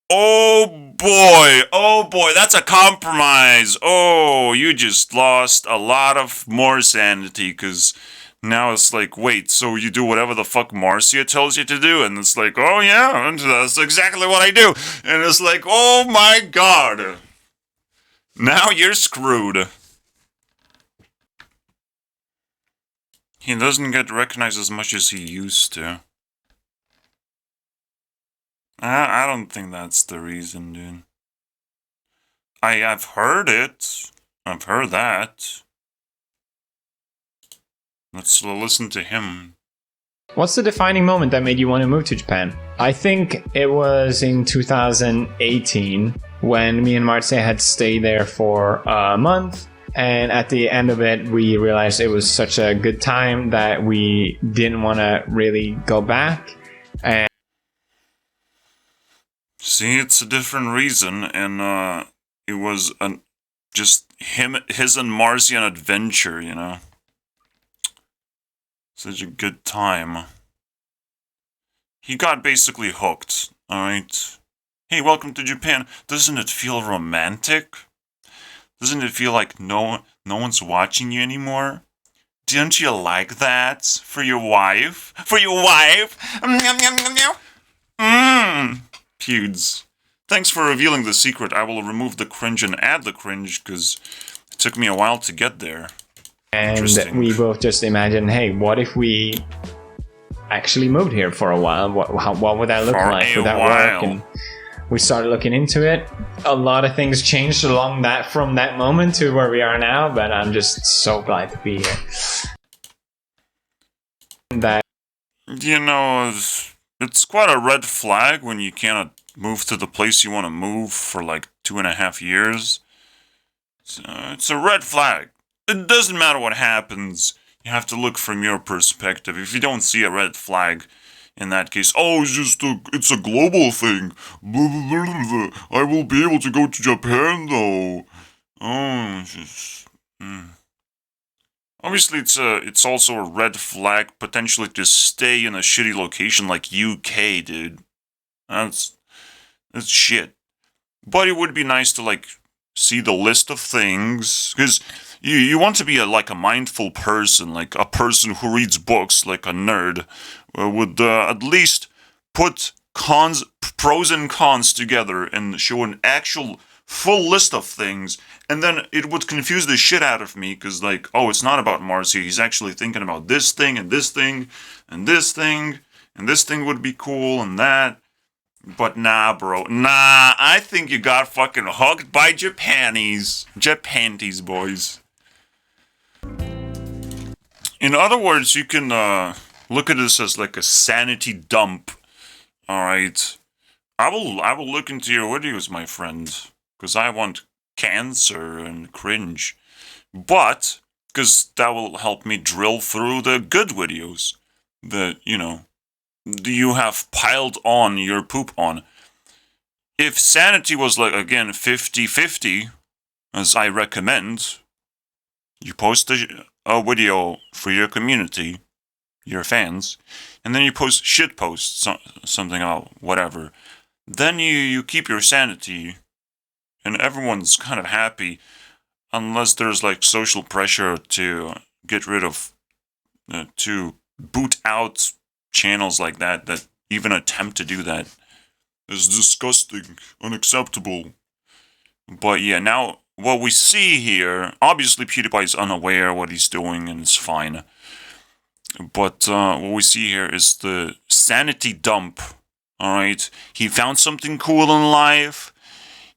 Oh boy, that's a compromise. Oh, you just lost a lot of more sanity, because now it's like, wait, so you do whatever the fuck Marcia tells you to do? And it's like, oh yeah, and that's exactly what I do. And it's like, oh my god. Now you're screwed. He doesn't get recognized as much as he used to. I don't think that's the reason, dude. I've heard it. I've heard that. Let's listen to him. What's the defining moment that made you want to move to Japan? I think it was in 2018 when me and Marce had stayed there for a month. And at the end of it, we realized it was such a good time that we didn't want to really go back. And See, it's a different reason, and it was just his and Marcy an adventure, you know? Such a good time. He got basically hooked, alright? Hey, welcome to Japan. Doesn't it feel romantic? Doesn't it feel like no one's watching you anymore? Don't you like that? For your wife? For your wife? Pewds. Thanks for revealing the secret. I will remove the cringe and add the cringe, because it took me a while to get there. And we both just imagined, hey, what if we actually moved here for a while? What would that look like? Would that work? And we started looking into it. A lot of things changed from that moment to where we are now, but I'm just so glad to be here. That, you know, it's quite a red flag when you cannot move to the place you want to move for like 2.5 years. It's a red flag. It doesn't matter what happens. You have to look from your perspective. If you don't see a red flag, in that case, oh, it's a global thing. Blah, blah, blah, blah. I will be able to go to Japan though. Oh, just. Obviously, it's also a red flag potentially to stay in a shitty location like UK, dude. That's shit. But it would be nice to like see the list of things, because you want to be a mindful person, like a person who reads books, like a nerd, would at least put pros and cons together and show an actual full list of things, and then it would confuse the shit out of me, because like, oh, it's not about Marcy, he's actually thinking about this thing, and this thing, and this thing, and this thing would be cool, and that. But nah, bro. Nah, I think you got fucking hooked by Japanese, boys. In other words, you can look at this as like a sanity dump. Alright. I will look into your videos, my friend. Because I want cancer and cringe. But, because that will help me drill through the good videos. That, you know, you have piled on your poop on. If sanity was like, again, 50-50, as I recommend, you post a video for your community, your fans, and then you post shit posts, something out, whatever. Then you keep your sanity, and everyone's kind of happy, unless there's like social pressure to get rid of, to boot out channels like that even attempt to do that. is disgusting, unacceptable. But yeah, now what we see here, obviously PewDiePie is unaware what he's doing and it's fine. But what we see here is the Sanity Dump. Alright, he found something cool in life.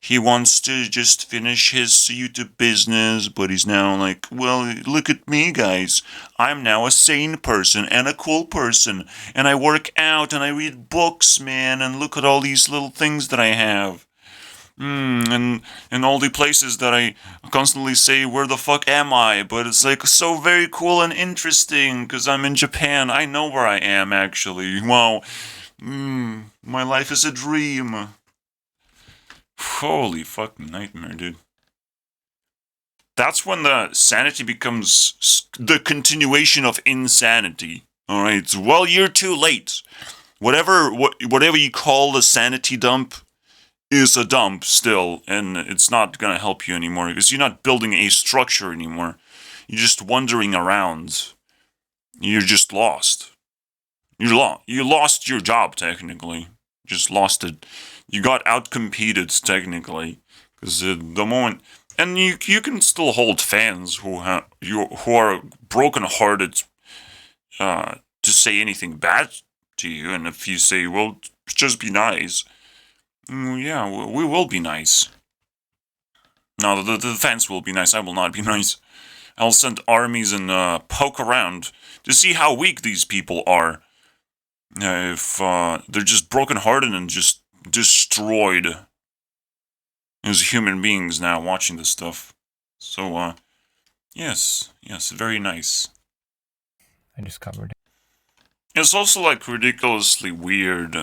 He wants to just finish his YouTube business, but he's now like, well, look at me, guys. I'm now a sane person and a cool person. And I work out and I read books, man. And look at all these little things that I have. And all the places that I constantly say, where the fuck am I? But it's like so very cool and interesting because I'm in Japan. I know where I am, actually. Wow. My life is a dream. Holy fucking nightmare, dude. That's when the sanity becomes the continuation of insanity. Alright, well, you're too late. Whatever you call the sanity dump is a dump still, and it's not gonna help you anymore, because you're not building a structure anymore. You're just wandering around. You're just lost. You lost your job, technically. Just lost it. You got outcompeted, technically, because the moment, and you can still hold fans who are broken-hearted to say anything bad to you, and if you say, well, just be nice, yeah, we will be nice. No, the fans will be nice. I will not be nice. I'll send armies and poke around to see how weak these people are. If they're just broken-hearted and just destroyed as human beings now watching this stuff. So, yes, very nice. I just covered it. It's also, like, ridiculously weird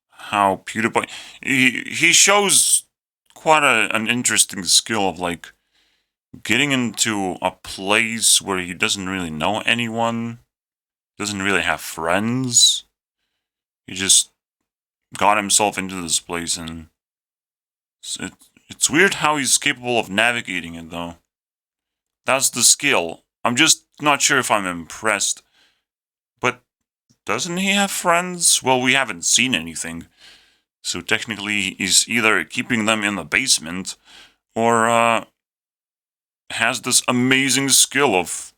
how PewDiePie... He shows quite an interesting skill of, like, getting into a place where he doesn't really know anyone, doesn't really have friends. He just got himself into this place, and it's weird how he's capable of navigating it, though. That's the skill. I'm just not sure if I'm impressed. But doesn't he have friends? Well, we haven't seen anything. So technically, he's either keeping them in the basement, or has this amazing skill of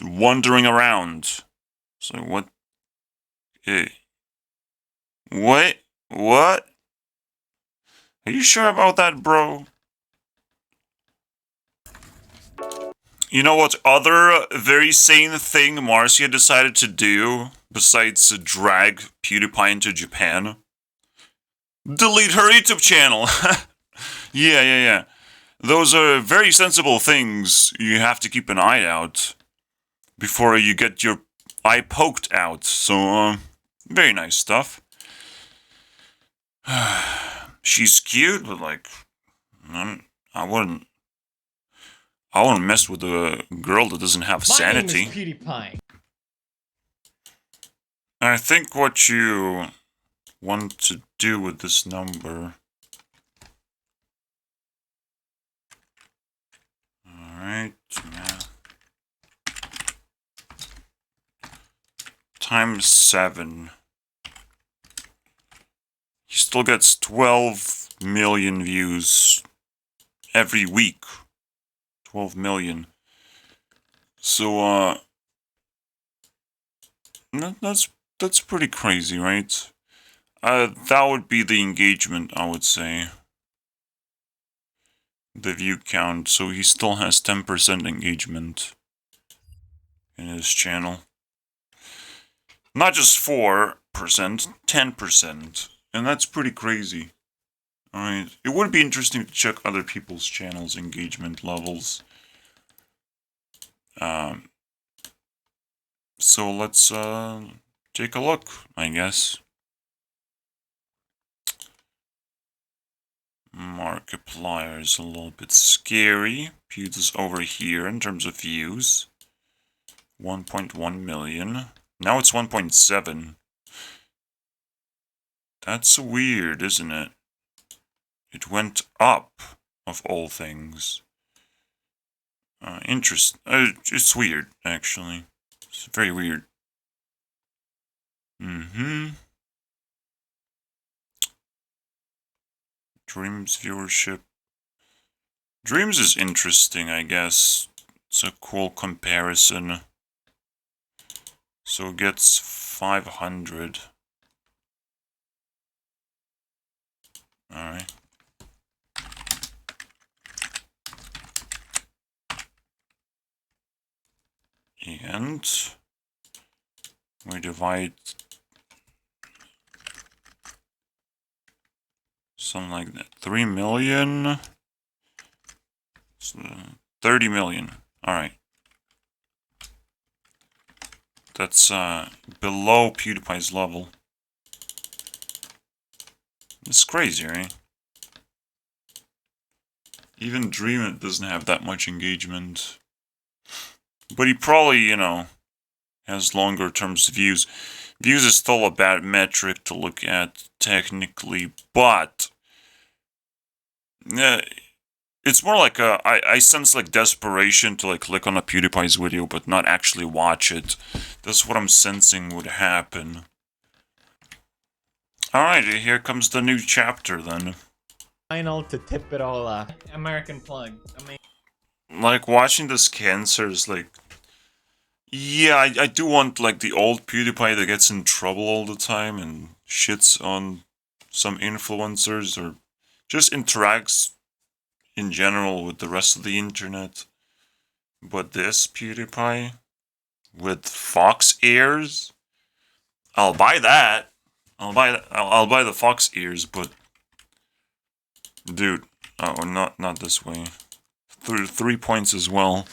wandering around. So what? What? Are you sure about that, bro? You know what other very sane thing Marcia decided to do, besides drag PewDiePie into Japan? Delete her YouTube channel! Yeah. Those are very sensible things you have to keep an eye out before you get your eye poked out. So, very nice stuff. She's cute, but like, I wouldn't mess with a girl that doesn't have sanity. My name is PewDiePie. I think what you want to do with this number. Alright, yeah. Times 7. He still gets 12 million views every week. 12 million. So, that's pretty crazy, right? That would be the engagement, I would say. The view count, so he still has 10% engagement in his channel. Not just 4%, 10%. And that's pretty crazy. Alright, it would be interesting to check other people's channels' engagement levels. So let's take a look, I guess. Markiplier is a little bit scary. Pew's is over here in terms of views. 1.1 million. Now it's 1.7. That's weird, isn't it? It went up, of all things. It's weird, actually. It's very weird. Dreams viewership. Dreams is interesting, I guess. It's a cool comparison. So it gets 500. Alright. And we divide something like that. 3 million. 30 million. Alright. That's below PewDiePie's level. It's crazy, right? Even Dream It doesn't have that much engagement. But he probably, you know, has longer terms views. Views is still a bad metric to look at technically, but it's more like I sense like desperation to like click on a PewDiePie's video but not actually watch it. That's what I'm sensing would happen. Alright, here comes the new chapter then. Final to tip it all off. American plug. Like, watching this cancer is like... Yeah, I do want, like, the old PewDiePie that gets in trouble all the time and shits on some influencers or just interacts in general with the rest of the internet. But this PewDiePie with fox ears? I'll buy that. I'll buy the fox ears, but... Dude. Oh, not this way. 3 points as well.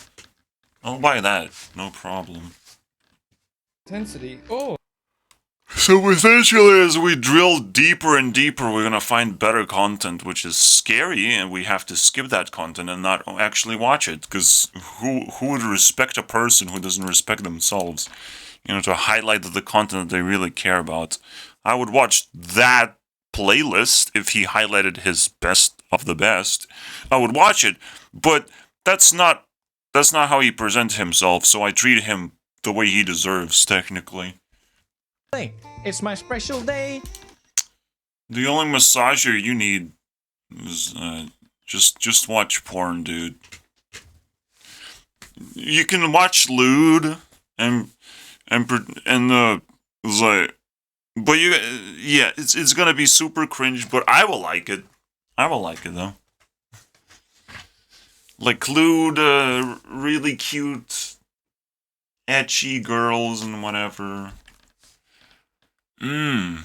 I'll buy that, no problem. Intensity. Oh. So essentially, as we drill deeper and deeper, we're gonna find better content, which is scary, and we have to skip that content and not actually watch it. Because who would respect a person who doesn't respect themselves? You know, to highlight the content that they really care about. I would watch that playlist if he highlighted his best of the best. I would watch it, but that's not how he presents himself, so I treat him the way he deserves, technically. It's my special day. The only massager you need is just watch porn, dude. You can watch lewd and like, but yeah, it's gonna be super cringe, but I will like it. I will like it though. Like lewd, really cute, etchy girls and whatever. And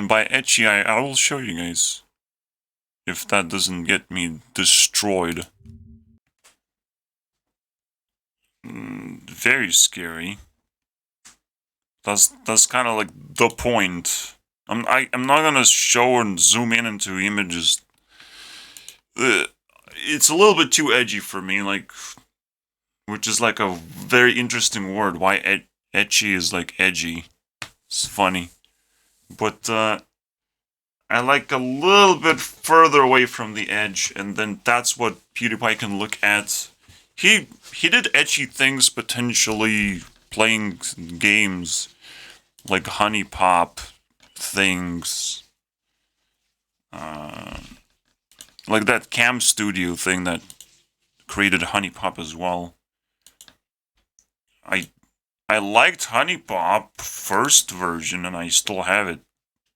by etchy, I will show you guys. If that doesn't get me destroyed. Very scary. That's kind of like the point. I'm not gonna show and zoom in into images. It's a little bit too edgy for me, like, which is like a very interesting word. Why etchy is like edgy. It's funny. But I like a little bit further away from the edge, and then that's what PewDiePie can look at. He did etchy things, potentially playing games like Honey Pop things. Like that Cam Studio thing that created Honey Pop as well. I liked Honey Pop first version, and I still have it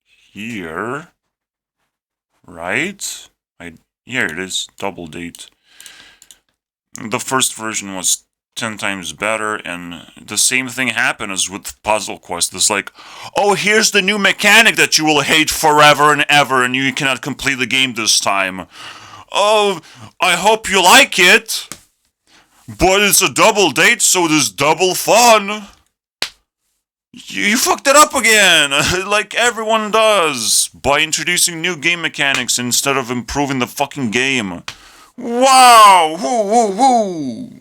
here. Right? Here it is, Double Date. The first version was 10 times better, and the same thing happened as with Puzzle Quest. It's like, oh, here's the new mechanic that you will hate forever and ever, and you cannot complete the game this time. Oh, I hope you like it, but it's a double date, so there's double fun. You fucked it up again, like everyone does, by introducing new game mechanics instead of improving the fucking game. Wow! Woo, woo, woo!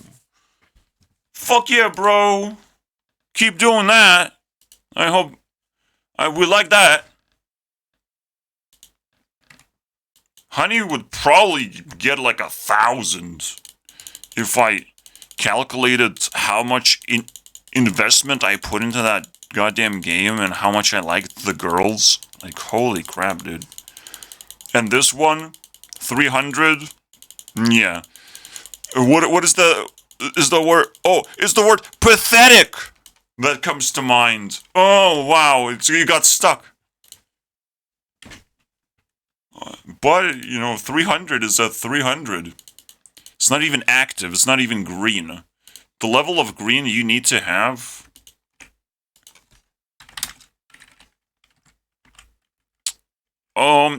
Fuck yeah, bro! Keep doing that. I hope we like that. Honey would probably get like 1,000 if I calculated how much investment I put into that goddamn game and how much I liked the girls. Like, holy crap, dude. And this one, 300. Yeah. What is the word? Oh, it's the word pathetic that comes to mind. Oh wow, you got stuck. But you know, 300 is a 300. It's not even active. It's not even green. The level of green you need to have.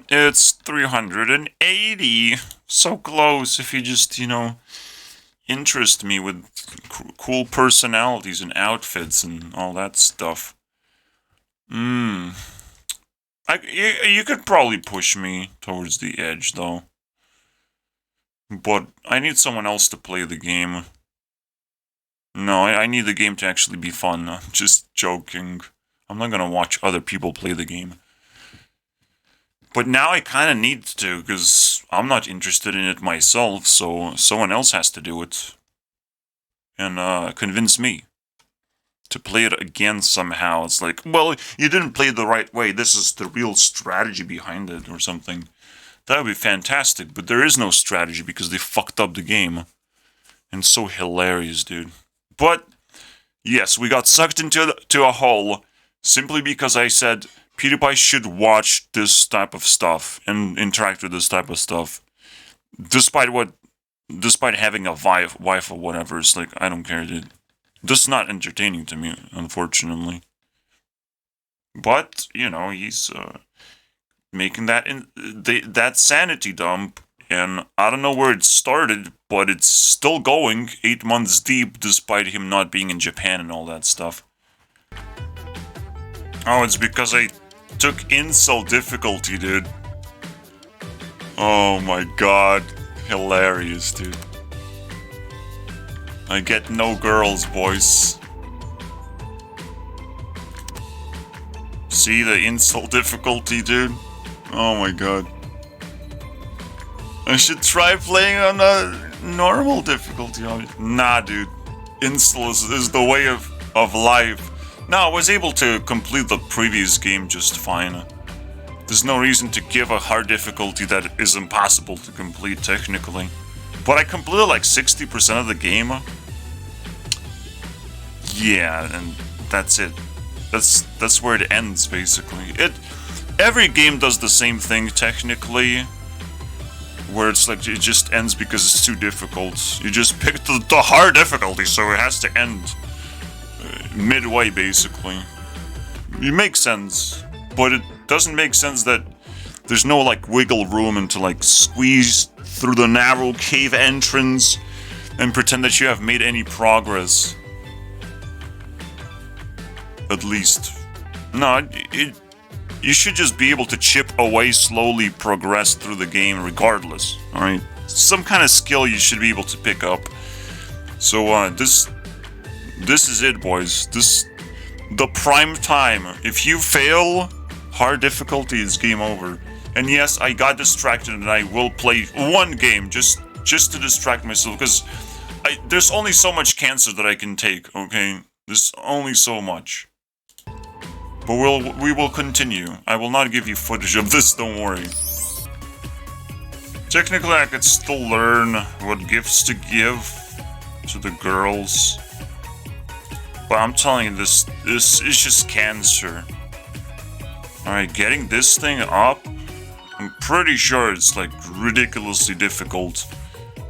It's 380. So close if you just, you know, interest me with cool personalities and outfits and all that stuff. You could probably push me towards the edge, though. But I need someone else to play the game. No, I need the game to actually be fun. I'm just joking. I'm not gonna watch other people play the game. But now I kind of need to, because I'm not interested in it myself, so someone else has to do it. And convince me to play it again somehow. It's like, well, you didn't play it the right way. This is the real strategy behind it or something. That would be fantastic, but there is no strategy because they fucked up the game. And it's so hilarious, dude. But, yes, we got sucked into a hole simply because I said Pewdiepie should watch this type of stuff and interact with this type of stuff. Despite having a wife or whatever, it's like, I don't care, dude. Just not entertaining to me, unfortunately. But, you know, he's making that sanity dump, and I don't know where it started, but it's still going 8 months deep, despite him not being in Japan and all that stuff. Oh, it's because I took incel difficulty, dude. Oh my god. Hilarious, dude. I get no girls, boys. See the incel difficulty, dude? Oh my god. I should try playing on a normal difficulty. Nah, dude. Incel is the way of life. No, I was able to complete the previous game just fine. There's no reason to give a hard difficulty that is impossible to complete technically. But I completed like 60% of the game. Yeah, and that's it. That's where it ends basically. Every game does the same thing technically, where it's like it just ends because it's too difficult. You just picked the hard difficulty, so it has to end midway basically. It makes sense, but it doesn't make sense that there's no like wiggle room and to like squeeze through the narrow cave entrance and pretend that you have made any progress. At least. No, you should just be able to chip away, slowly progress through the game regardless, alright? Some kind of skill you should be able to pick up. So, this is it, boys. The prime time. If you fail, hard difficulty is game over. And yes, I got distracted and I will play one game just to distract myself, because there's only so much cancer that I can take, okay? There's only so much. But we will continue. I will not give you footage of this, don't worry. Technically, I could still learn what gifts to give to the girls. But I'm telling you, this is just cancer. Alright, getting this thing up, I'm pretty sure it's like ridiculously difficult.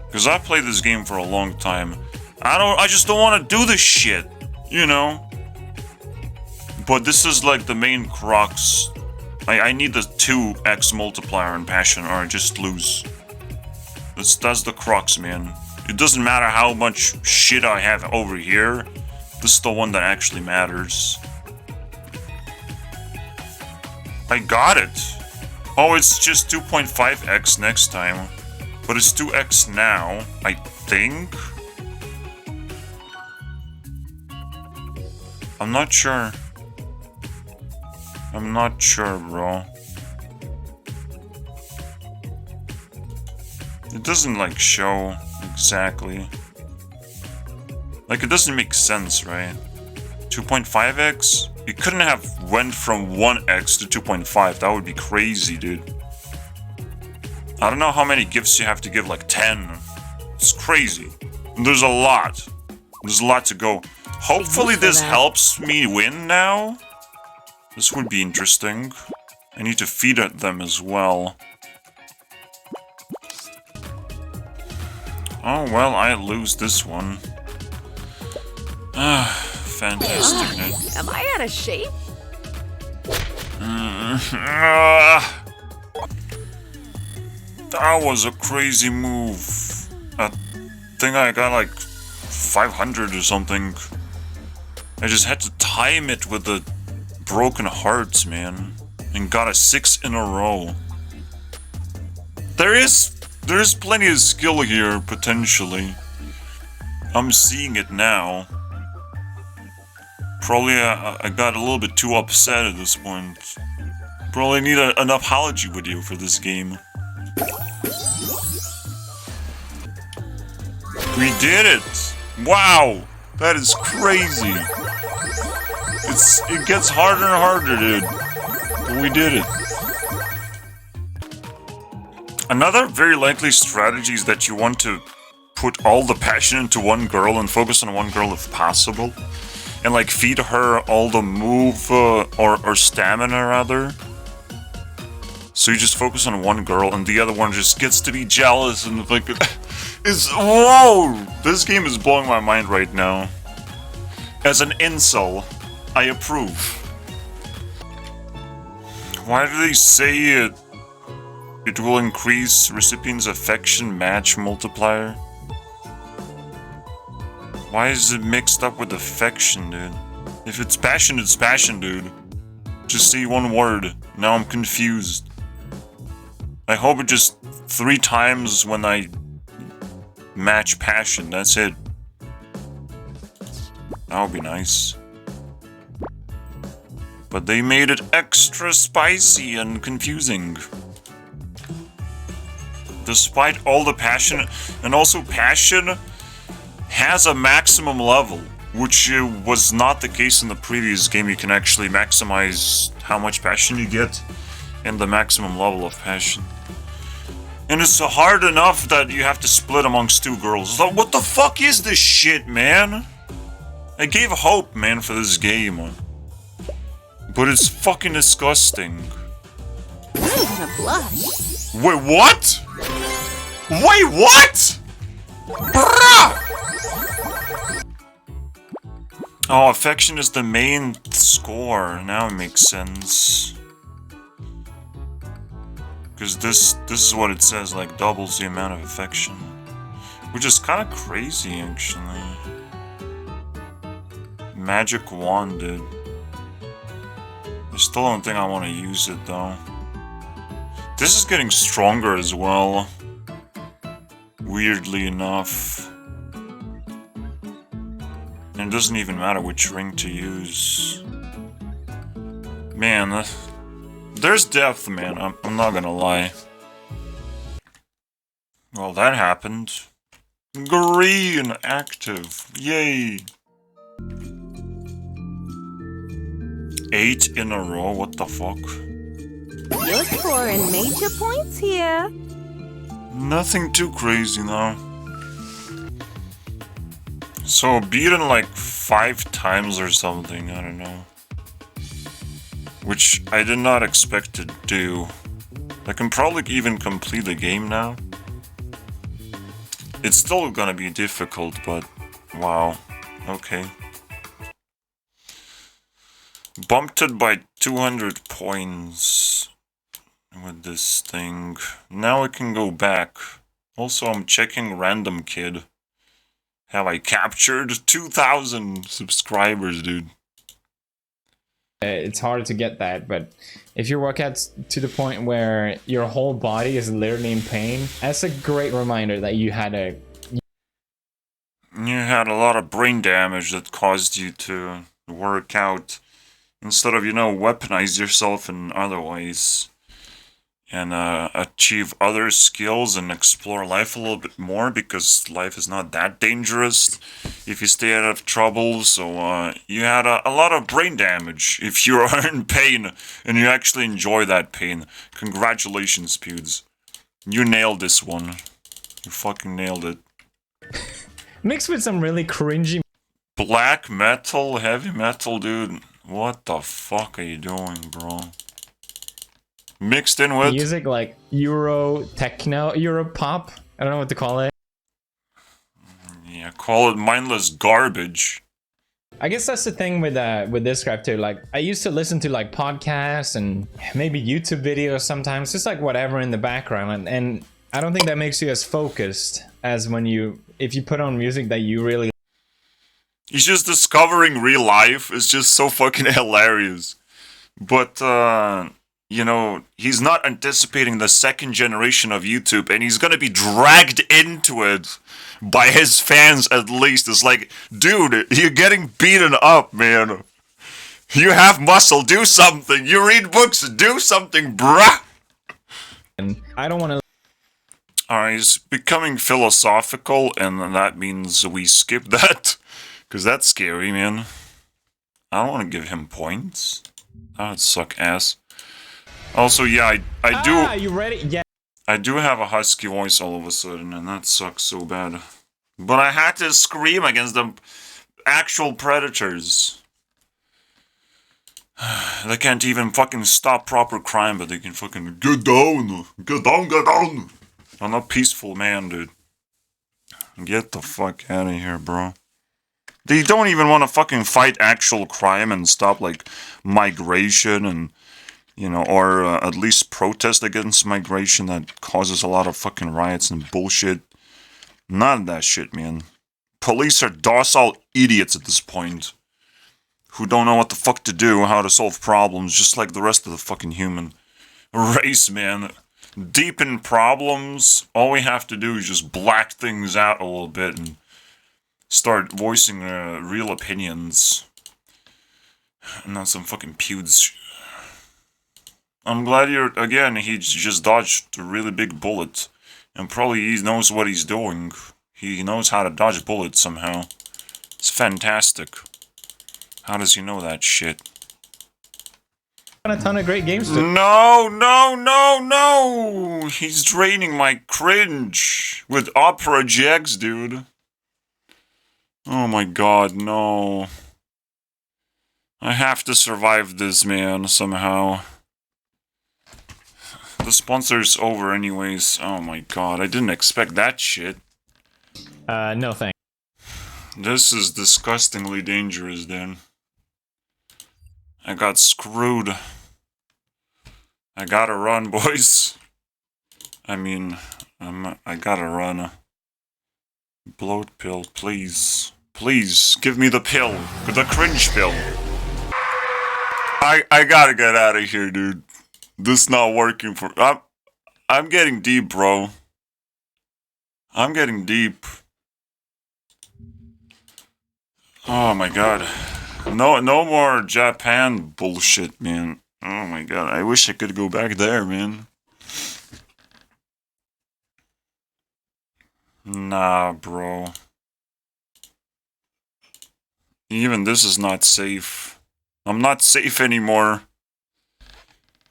Because I played this game for a long time. I just don't want to do this shit, you know? But this is like the main crux. I need the 2x multiplier in passion or I just lose. That's the crux, man. It doesn't matter how much shit I have over here. This is the one that actually matters. I got it. Oh, it's just 2.5x next time. But it's 2x now, I think. I'm not sure. I'm not sure, bro. It doesn't, like, show exactly. Like, it doesn't make sense, right? 2.5x? You couldn't have went from 1x to 2.5. That would be crazy, dude. I don't know how many gifts you have to give, like 10. It's crazy. There's a lot. There's a lot to go. Hopefully this helps me win now. This would be interesting. I need to feed at them as well. Oh, well, I lose this one. Fantastic. Am I out of shape? That was a crazy move. I think I got like 500 or something. I just had to time it with the broken hearts, man. And got a 6 in a row. There is plenty of skill here, potentially. I'm seeing it now. Probably I got a little bit too upset at this point. Probably need an apology video for this game. We did it! Wow! That is crazy! It gets harder and harder, dude. But we did it. Another very likely strategy is that you want to put all the passion into one girl and focus on one girl if possible. And like feed her all the move or stamina rather. So you just focus on one girl and the other one just gets to be jealous and like whoa! This game is blowing my mind right now. As an incel, I approve. Why do they say it? It will increase recipient's affection match multiplier. Why is it mixed up with affection, dude? If it's passion, dude. Just say one word. Now I'm confused. I hope it just 3 times when I match passion. That's it. That would be nice. But they made it extra spicy and confusing. Despite all the passion, and also passion has a maximum level, which was not the case in the previous game. You can actually maximize how much passion you get and the maximum level of passion. And it's hard enough that you have to split amongst 2 girls. Like, what the fuck is this shit, man? I gave hope, man, for this game. But it's fucking disgusting. I'm gonna blush. Wait, what? Wait, what? Oh, affection is the main score. Now it makes sense. Because this is what it says, like doubles the amount of affection. Which is kind of crazy, actually. Magic wand, dude. I still don't think I want to use it, though. This is getting stronger as well. Weirdly enough. And it doesn't even matter which ring to use. Man, there's depth, man. I'm not gonna lie. Well, that happened. Green active. Yay. 8 in a row. What the fuck? You're scoring major points here. Nothing too crazy now. So beaten like 5 times or something, I don't know. Which I did not expect to do. I can probably even complete the game now. It's still gonna be difficult, but wow. Okay. Bumped it by 200 points with this thing. Now I can go back. Also, I'm checking Random Kid. Have I captured 2,000 subscribers, dude? It's hard to get that, but if you work out to the point where your whole body is literally in pain, that's a great reminder that you had a lot of brain damage that caused you to work out instead of, weaponize yourself in other ways and achieve other skills and explore life a little bit more, because life is not that dangerous if you stay out of trouble. So you had a lot of brain damage if you are in pain and you actually enjoy that pain. Congratulations, Pewds. You nailed this one. You fucking nailed it. Mixed with some really cringy Black metal, heavy metal, dude. What the fuck are you doing, bro? Mixed in with music like Euro techno, Euro pop. I don't know what to call it. yeah, call it mindless garbage. I guess that's the thing with this crap too. Like I used to listen to like podcasts and maybe YouTube videos sometimes, just like whatever in the background, and I don't think that makes you as focused as if you put on music that you really. He's just discovering real life. It's just so fucking hilarious. But you know, he's not anticipating the second generation of YouTube, and he's gonna be dragged into it by his fans at least. It's like, dude, you're getting beaten up, man. You have muscle, do something. You read books, do something, bruh. And I don't want to. Alright, he's becoming philosophical, and that means we skip that. Because that's scary, man. I don't want to give him points. That would suck ass. Also, yeah, I do... Ah, you ready? Yeah. I do have a husky voice all of a sudden, and that sucks so bad. But I had to scream against the actual predators. They can't even fucking stop proper crime, but they can fucking get down! Get down, get down! I'm a peaceful man, dude. Get the fuck out of here, bro. They don't even want to fucking fight actual crime and stop, like, migration and, you know, or at least protest against migration that causes a lot of fucking riots and bullshit. None of that shit, man. Police are docile idiots at this point. Who don't know what the fuck to do, how to solve problems, just like the rest of the fucking human race, man. Deep in problems, all we have to do is just black things out a little bit and start voicing real opinions. And not some fucking pewds. I'm glad he just dodged a really big bullet. And probably he knows what he's doing. He knows how to dodge bullets somehow. It's fantastic. How does he know that shit? A ton of great games. No! He's draining my cringe with opera jags, dude. Oh my god, no. I have to survive this, man, somehow. The sponsor's over anyways. Oh my god, I didn't expect that shit. No thanks. This is disgustingly dangerous, then. I got screwed. I gotta run, boys. I mean, I gotta run. Bloat pill, please. Please, give me the pill. The cringe pill. I gotta get out of here, dude. This not working for... I'm getting deep, bro. I'm getting deep. Oh my god. No more Japan bullshit, man. Oh my god, I wish I could go back there, man. Nah, bro. Even this is not safe. I'm not safe anymore.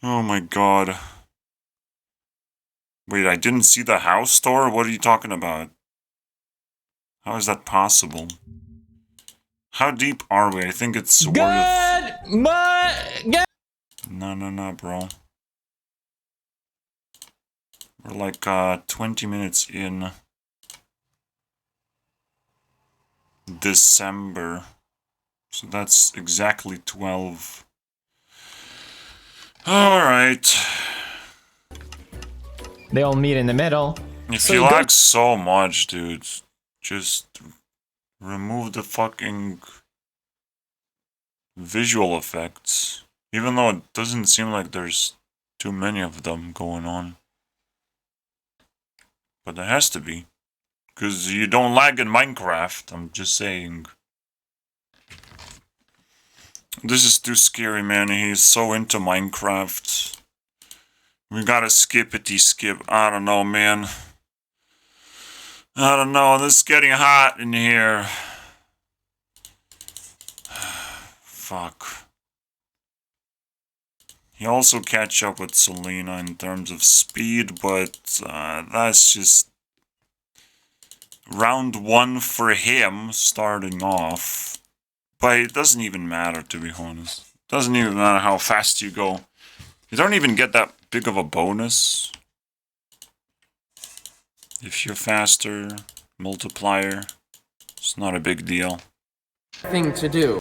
Oh my god. Wait, I didn't see the house store? What are you talking about? How is that possible? How deep are we? I think it's worth... No, bro. We're like 20 minutes in December. So that's exactly 12. Alright. They all meet in the middle. If So you go- lag so much, dude, just remove the fucking visual effects. Even though it doesn't seem like there's too many of them going on. But there has to be. Because you don't lag in Minecraft, I'm just saying. This is too scary, man. He's so into Minecraft. We gotta skippity skip. I don't know, man. I don't know. This is getting hot in here. Fuck. He also catch up with Selena in terms of speed, but that's just round 1 for him starting off. But it doesn't even matter, to be honest. Doesn't even matter how fast you go. You don't even get that big of a bonus. If you're faster, multiplier, it's not a big deal. Thing to do.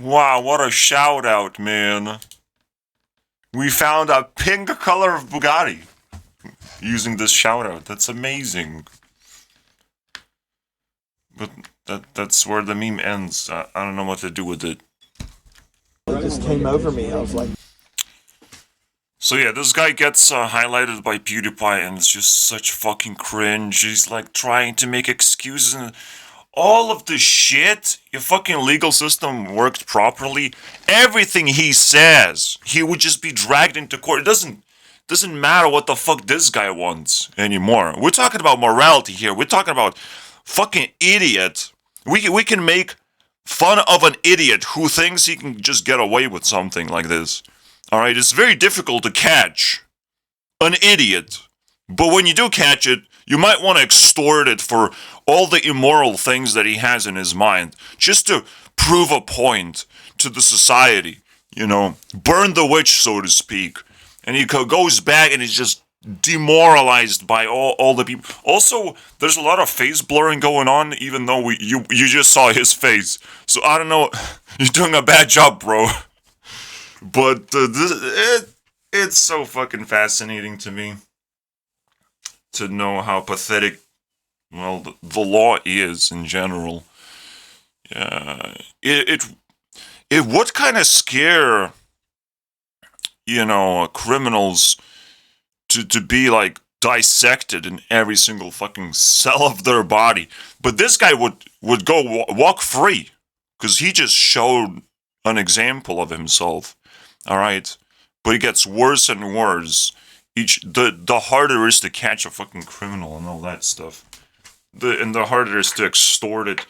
Wow, what a shout out, man. We found a pink color of Bugatti using this shout out. That's amazing. But that's where the meme ends. I don't know what to do with it. It just came over me. I was like, So yeah, this guy gets highlighted by Pewdiepie, and it's just such fucking cringe. He's like trying to make excuses and all of the shit. Your fucking legal system worked properly. Everything he says, he would just be dragged into court. It doesn't matter what the fuck this guy wants anymore. We're talking about morality here. We're talking about fucking idiot. We can make fun of an idiot who thinks he can just get away with something like this. Alright, it's very difficult to catch an idiot. But when you do catch it, you might want to extort it for all the immoral things that he has in his mind. Just to prove a point to the society. You know, burn the witch, so to speak. And he goes back and he's just demoralized by all the people. Also, there's a lot of face blurring going on, even though you just saw his face. So I don't know, you're doing a bad job, bro. But it's so fucking fascinating to me to know how pathetic, well, the law is in general. It would kind of scare, you know, criminals to be like dissected in every single fucking cell of their body. But this guy would go walk free because he just showed an example of himself. All right, but it gets worse and worse. The harder it is to catch a fucking criminal and all that stuff. The harder it is to extort it.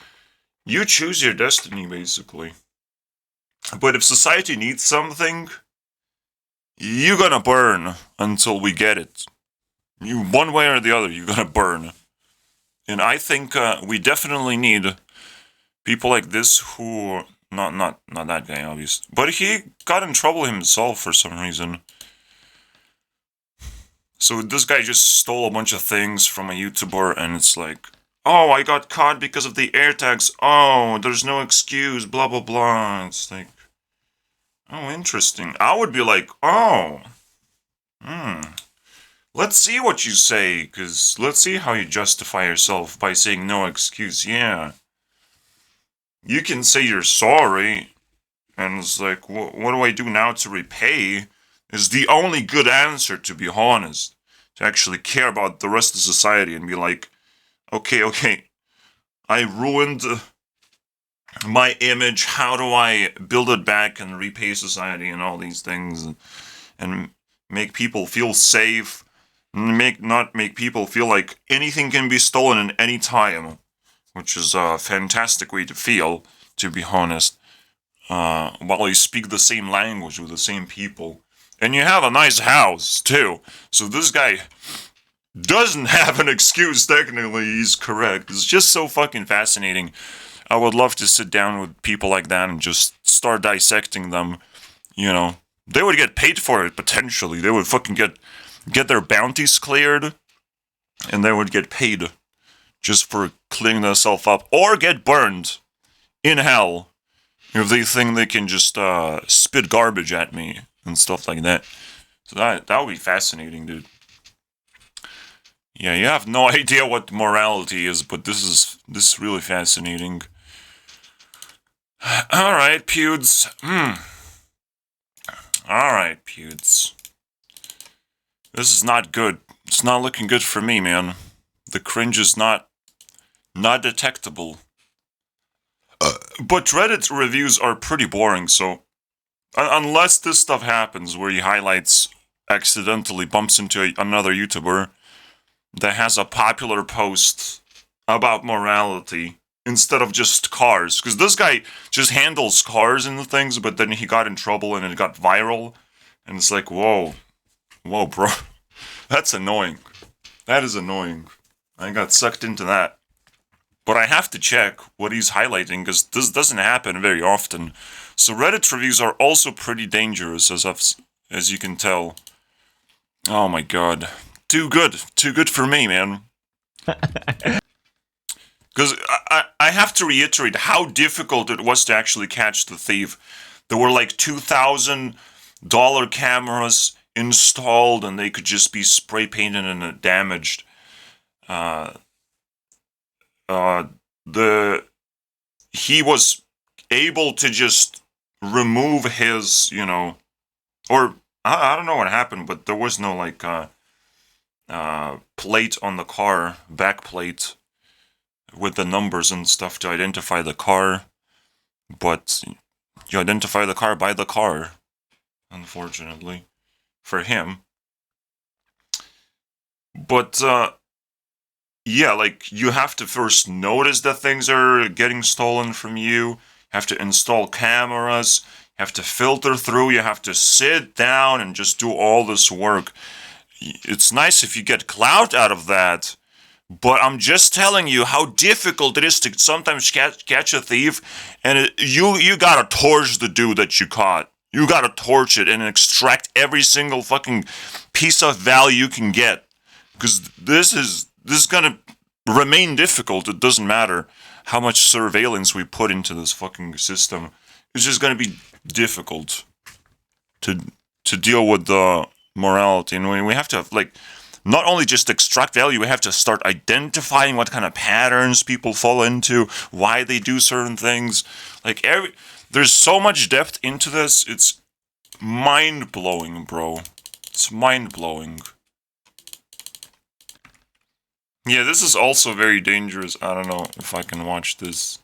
You choose your destiny, basically. But if society needs something, you're gonna burn until we get it. You, one way or the other, you're gonna burn. And I think we definitely need people like this who, not that guy, obviously, but he got in trouble himself for some reason. So this guy just stole a bunch of things from a YouTuber, and it's like, oh, I got caught because of the AirTags. Oh, there's no excuse, blah, blah, blah. It's like, oh, interesting. I would be like, oh, let's see what you say, because let's see how you justify yourself by saying no excuse. Yeah. You can say you're sorry, and it's like, what do I do now to repay? Is the only good answer, to be honest. To actually care about the rest of society and be like, okay, I ruined my image. How do I build it back and repay society and all these things and make people feel safe, not make people feel like anything can be stolen at any time, which is a fantastic way to feel, to be honest, while you speak the same language with the same people. And you have a nice house, too. So this guy doesn't have an excuse, technically, he's correct. It's just so fucking fascinating. I would love to sit down with people like that and just start dissecting them, you know. They would get paid for it, potentially. They would fucking get their bounties cleared, and they would get paid just for cleaning themselves up, or get burned in hell if they think they can just spit garbage at me and stuff like that. So that would be fascinating, dude. Yeah, you have no idea what morality is, but this is really fascinating. Alright, Pewds. Alright, Pewds. This is not good. It's not looking good for me, man. The cringe is not detectable. But Reddit reviews are pretty boring, so unless this stuff happens where he highlights, accidentally bumps into another YouTuber that has a popular post about morality instead of just cars, because this guy just handles cars and the things, but then he got in trouble and it got viral, And it's like, whoa, bro. That's annoying. That is annoying. I got sucked into that. But I have to check what he's highlighting, because this doesn't happen very often. So Reddit reviews are also pretty dangerous, as you can tell. Oh my god. Too good for me, man. Because I have to reiterate how difficult it was to actually catch the thief. There were like $2,000 cameras installed, and they could just be spray painted and damaged. He was able to just remove his, or I don't know what happened, but there was no like plate on the car, back plate with the numbers and stuff to identify the car. But you identify the car by the car, unfortunately, for him. But yeah, like, you have to first notice that things are getting stolen from you. You have to install cameras. You have to filter through. You have to sit down and just do all this work. It's nice if you get clout out of that, but I'm just telling you how difficult it is to sometimes catch a thief, and you gotta torch the dude that you caught. You gotta torch it and extract every single fucking piece of value you can get. Because this is gonna remain difficult. It doesn't matter how much surveillance we put into this fucking system. It's just gonna be difficult to deal with the morality. And we have to, like, not only just extract value, we have to start identifying what kind of patterns people fall into, why they do certain things. Like, there's so much depth into this. It's mind-blowing, bro. It's mind-blowing. Yeah, this is also very dangerous. I don't know if I can watch this.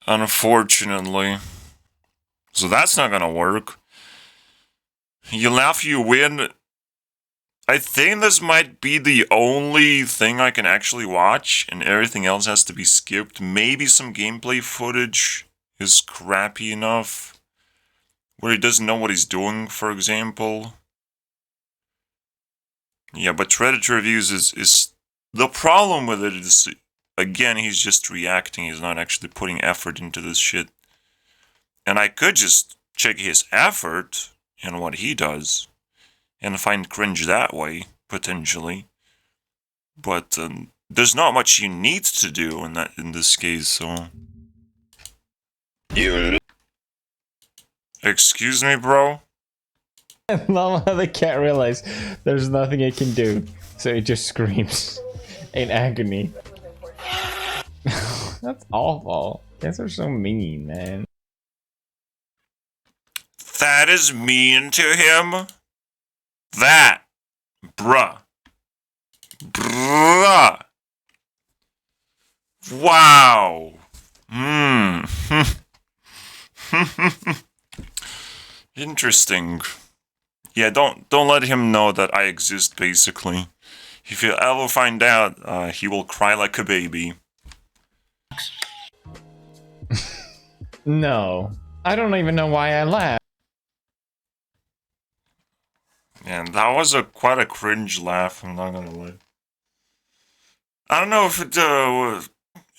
Unfortunately. So that's not gonna work. You laugh, you win. I think this might be the only thing I can actually watch, and everything else has to be skipped. Maybe some gameplay footage is crappy enough, where he doesn't know what he's doing, for example. Yeah, but Reddit reviews is the problem with it is, again, he's just reacting. He's not actually putting effort into this shit. And I could just check his effort and what he does, and find cringe that way, potentially. But there's not much you need to do in this case, so... Excuse me, bro? Now the cat realized there's nothing it can do, so it just screams in agony. That's awful. Cats are so mean, man. That is mean to him? That, bruh. Wow. Interesting. Yeah, don't let him know that I exist, basically. If you ever find out, he will cry like a baby. No. I don't even know why I laughed. And that was quite a cringe laugh, I'm not gonna lie. I don't know if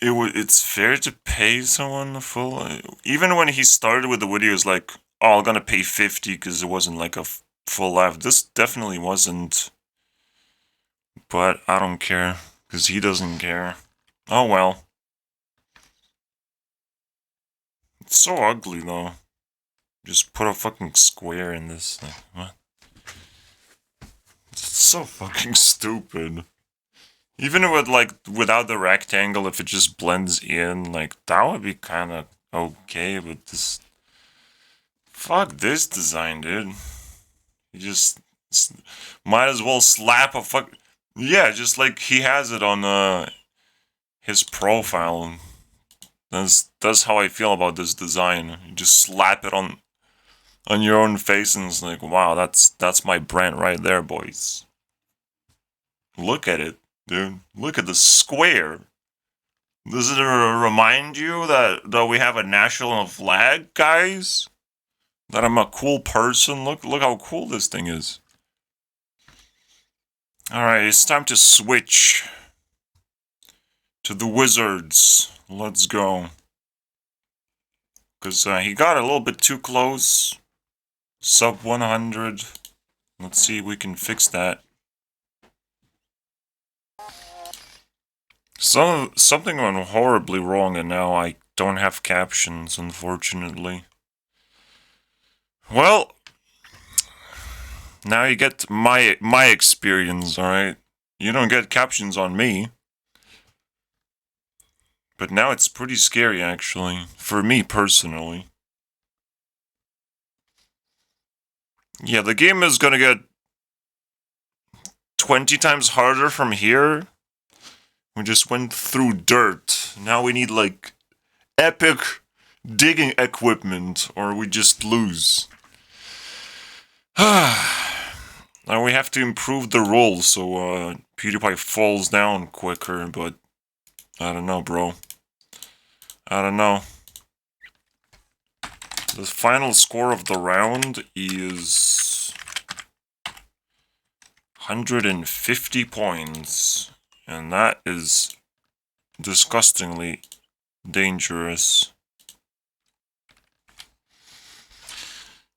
it's fair to pay someone full. Even when he started with the videos, like, oh, I'm gonna pay 50 because it wasn't like a full laugh. This definitely wasn't. But I don't care, because he doesn't care. Oh well. It's so ugly though. Just put a fucking square in this. Like, what? It's so fucking stupid. Even with, like, without the rectangle, if it just blends in, like, that would be kind of okay, but this... Fuck this design, dude. You just... might as well slap a fuck... Yeah, just like he has it on, his profile. That's how I feel about this design. You just slap it on your own face, and it's like, wow, that's my brand right there, boys. Look at it, dude. Look at the square. Does it remind you that we have a national flag, guys? That I'm a cool person. Look how cool this thing is. Alright, it's time to switch to the wizards. Let's go. Because he got a little bit too close. Sub 100. Let's see if we can fix that. Something went horribly wrong and now I don't have captions, unfortunately. Well, now you get my experience, alright? You don't get captions on me. But now it's pretty scary, actually. For me, personally. Yeah, the game is gonna get 20 times harder from here. We just went through dirt. Now we need, like, epic digging equipment, or we just lose. Now we have to improve the roll so Pewdiepie falls down quicker, but I don't know, bro. I don't know. The final score of the round is 150 points, and that is disgustingly dangerous.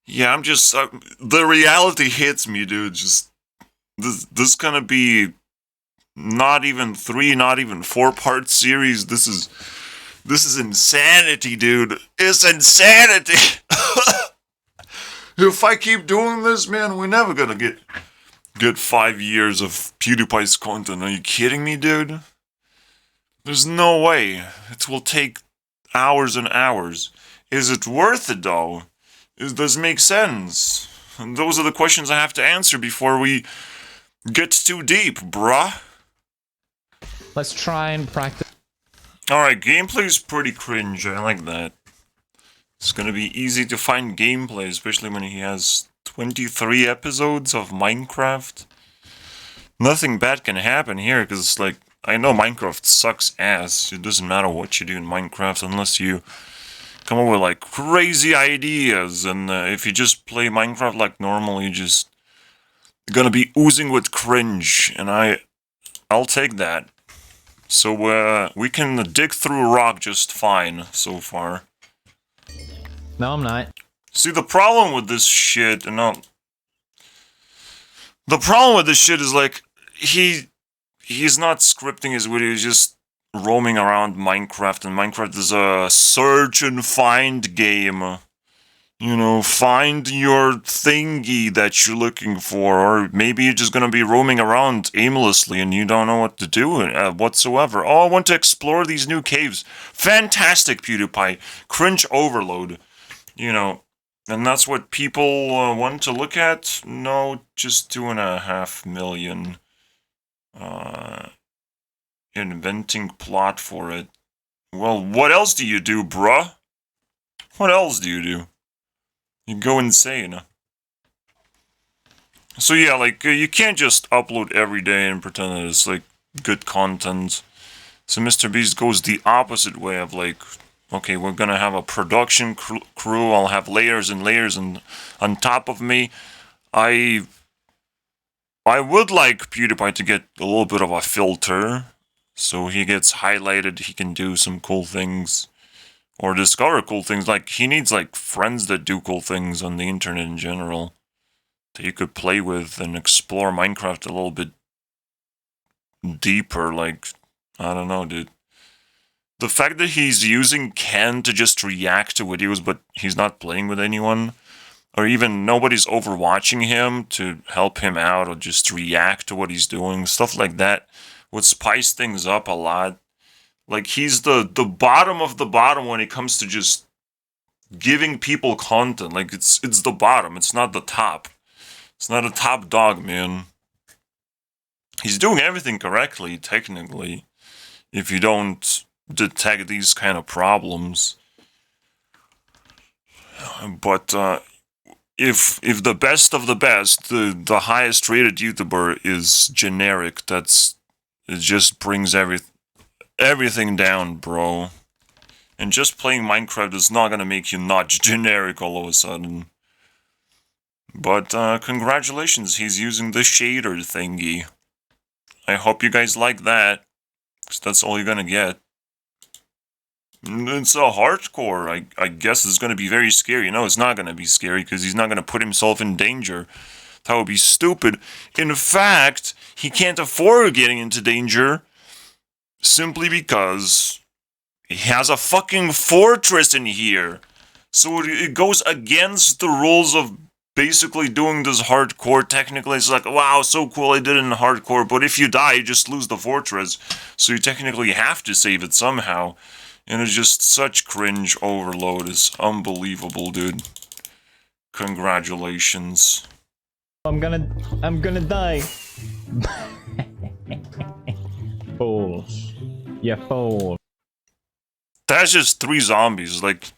Yeah, I'm just the reality hits me, dude. Just this gonna be not even 3, not even 4-part series. This is insanity, dude. It's insanity. If I keep doing this, man, we're never gonna get 5 years of PewDiePie's content. Are you kidding me, dude? There's no way. It will take hours and hours. Is it worth it, though? Does it make sense? And those are the questions I have to answer before we get too deep, bruh. Let's try and practice. Alright, gameplay is pretty cringe. I like that. It's gonna be easy to find gameplay, especially when he has 23 episodes of Minecraft. Nothing bad can happen here, because it's like, I know Minecraft sucks ass. It doesn't matter what you do in Minecraft unless you come up with like crazy ideas, and if you just play Minecraft like normal, you just gonna be oozing with cringe, and I'll take that. So we can dig through rock just fine so far. No, I'm not. See, the problem with this shit, the problem with this shit is like he's not scripting his videos, just roaming around Minecraft, and Minecraft is a search and find game. You know, find your thingy that you're looking for, or maybe you're just gonna be roaming around aimlessly and you don't know what to do whatsoever. Oh, I want to explore these new caves. Fantastic, PewDiePie. Cringe overload. You know, and that's what people want to look at? No, just 2.5 million. Inventing plot for it. Well, what else do you do, bruh? What else do you do? You go insane. So yeah, like, you can't just upload every day and pretend that it's, like, good content. So Mr. Beast goes the opposite way of, like, okay, we're gonna have a production crew, I'll have layers and layers and on top of me. I would like PewDiePie to get a little bit of a filter, so he gets highlighted, he can do some cool things. Or discover cool things. Like, he needs, like, friends that do cool things on the internet in general. That you could play with and explore Minecraft a little bit deeper. Like, I don't know, dude. The fact that he's using Ken to just react to videos, but he's not playing with anyone. Or even nobody's overwatching him to help him out or just react to what he's doing. Stuff like that would spice things up a lot. Like, he's the bottom of the bottom when it comes to just giving people content. Like, it's the bottom, it's not the top. It's not a top dog, man. He's doing everything correctly, technically, if you don't detect these kind of problems. But, if the best of the best, the highest rated YouTuber is generic, it just brings everything down, bro. And just playing Minecraft is not gonna make you not generic all of a sudden. But congratulations, he's using the shader thingy. I hope you guys like that, 'cause that's all you're gonna get. It's a hardcore. I guess it's gonna be very scary. No, it's not gonna be scary, because he's not gonna put himself in danger. That would be stupid. In fact, he can't afford getting into danger simply because he has a fucking fortress in here. So it goes against the rules of basically doing this hardcore. Technically, it's like, wow, so cool, I did it in hardcore, but if you die, you just lose the fortress. So you technically have to save it somehow. And it's just such cringe overload. It's unbelievable, dude. Congratulations. I'm gonna die. Fools. You fool. That's just 3 zombies. Like,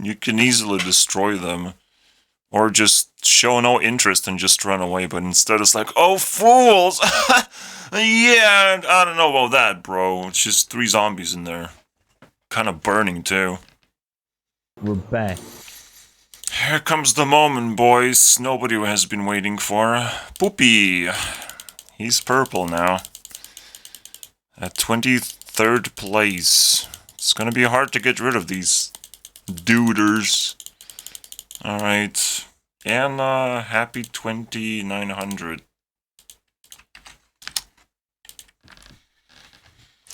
you can easily destroy them. Or just show no interest and just run away. But instead it's like, oh, fools! Yeah, I don't know about that, bro. It's just 3 zombies in there. Kind of burning, too. We're back. Here comes the moment, boys. Nobody has been waiting for. Poopy. He's purple now. At 23rd place. It's gonna be hard to get rid of these duders. Alright. And, happy 2900.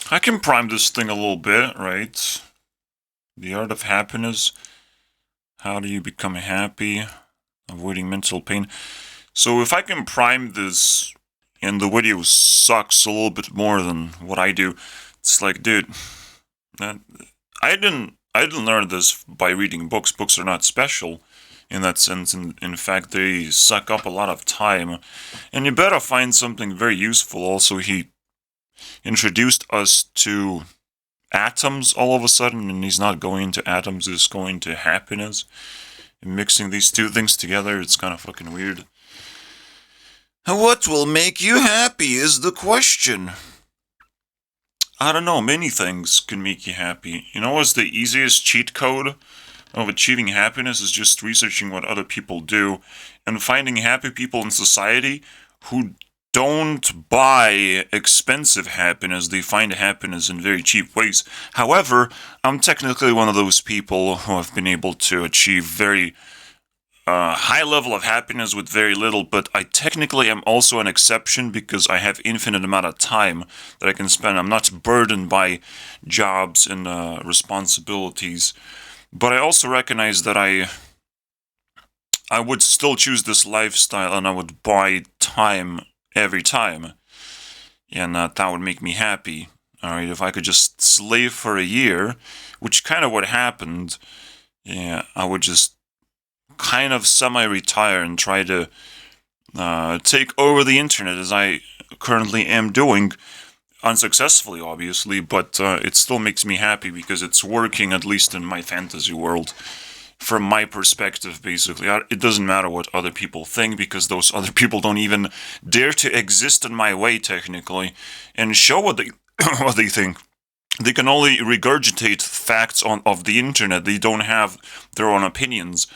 I can prime this thing a little bit, right? The Art of Happiness. How do you become happy? Avoiding mental pain. So if I can prime this, and the video sucks a little bit more than what I do, it's like, dude, I didn't learn this by reading books. Books are not special in that sense. In fact, they suck up a lot of time. And you better find something very useful. Also, he introduced us to atoms all of a sudden, and he's not going into atoms, he's going to happiness. And mixing these two things together, it's kind of fucking weird. What will make you happy is the question. I don't know, many things can make you happy. You know what's the easiest cheat code of achieving happiness is just researching what other people do and finding happy people in society who don't buy expensive happiness. They find happiness in very cheap ways. However, I'm technically one of those people who have been able to achieve very high level of happiness with very little, but I technically am also an exception because I have infinite amount of time that I can spend. I'm not burdened by jobs and responsibilities, but I also recognize that I would still choose this lifestyle and I would buy time every time, and that would make me happy. Alright, if I could just slave for a year, which kind of what happened, yeah, I would just kind of semi-retire and try to take over the internet as I currently am doing, unsuccessfully obviously, but it still makes me happy because it's working, at least in my fantasy world. From my perspective, basically. It doesn't matter what other people think, because those other people don't even dare to exist in my way, technically, and show what they what they think. They can only regurgitate facts of the internet. They don't have their own opinions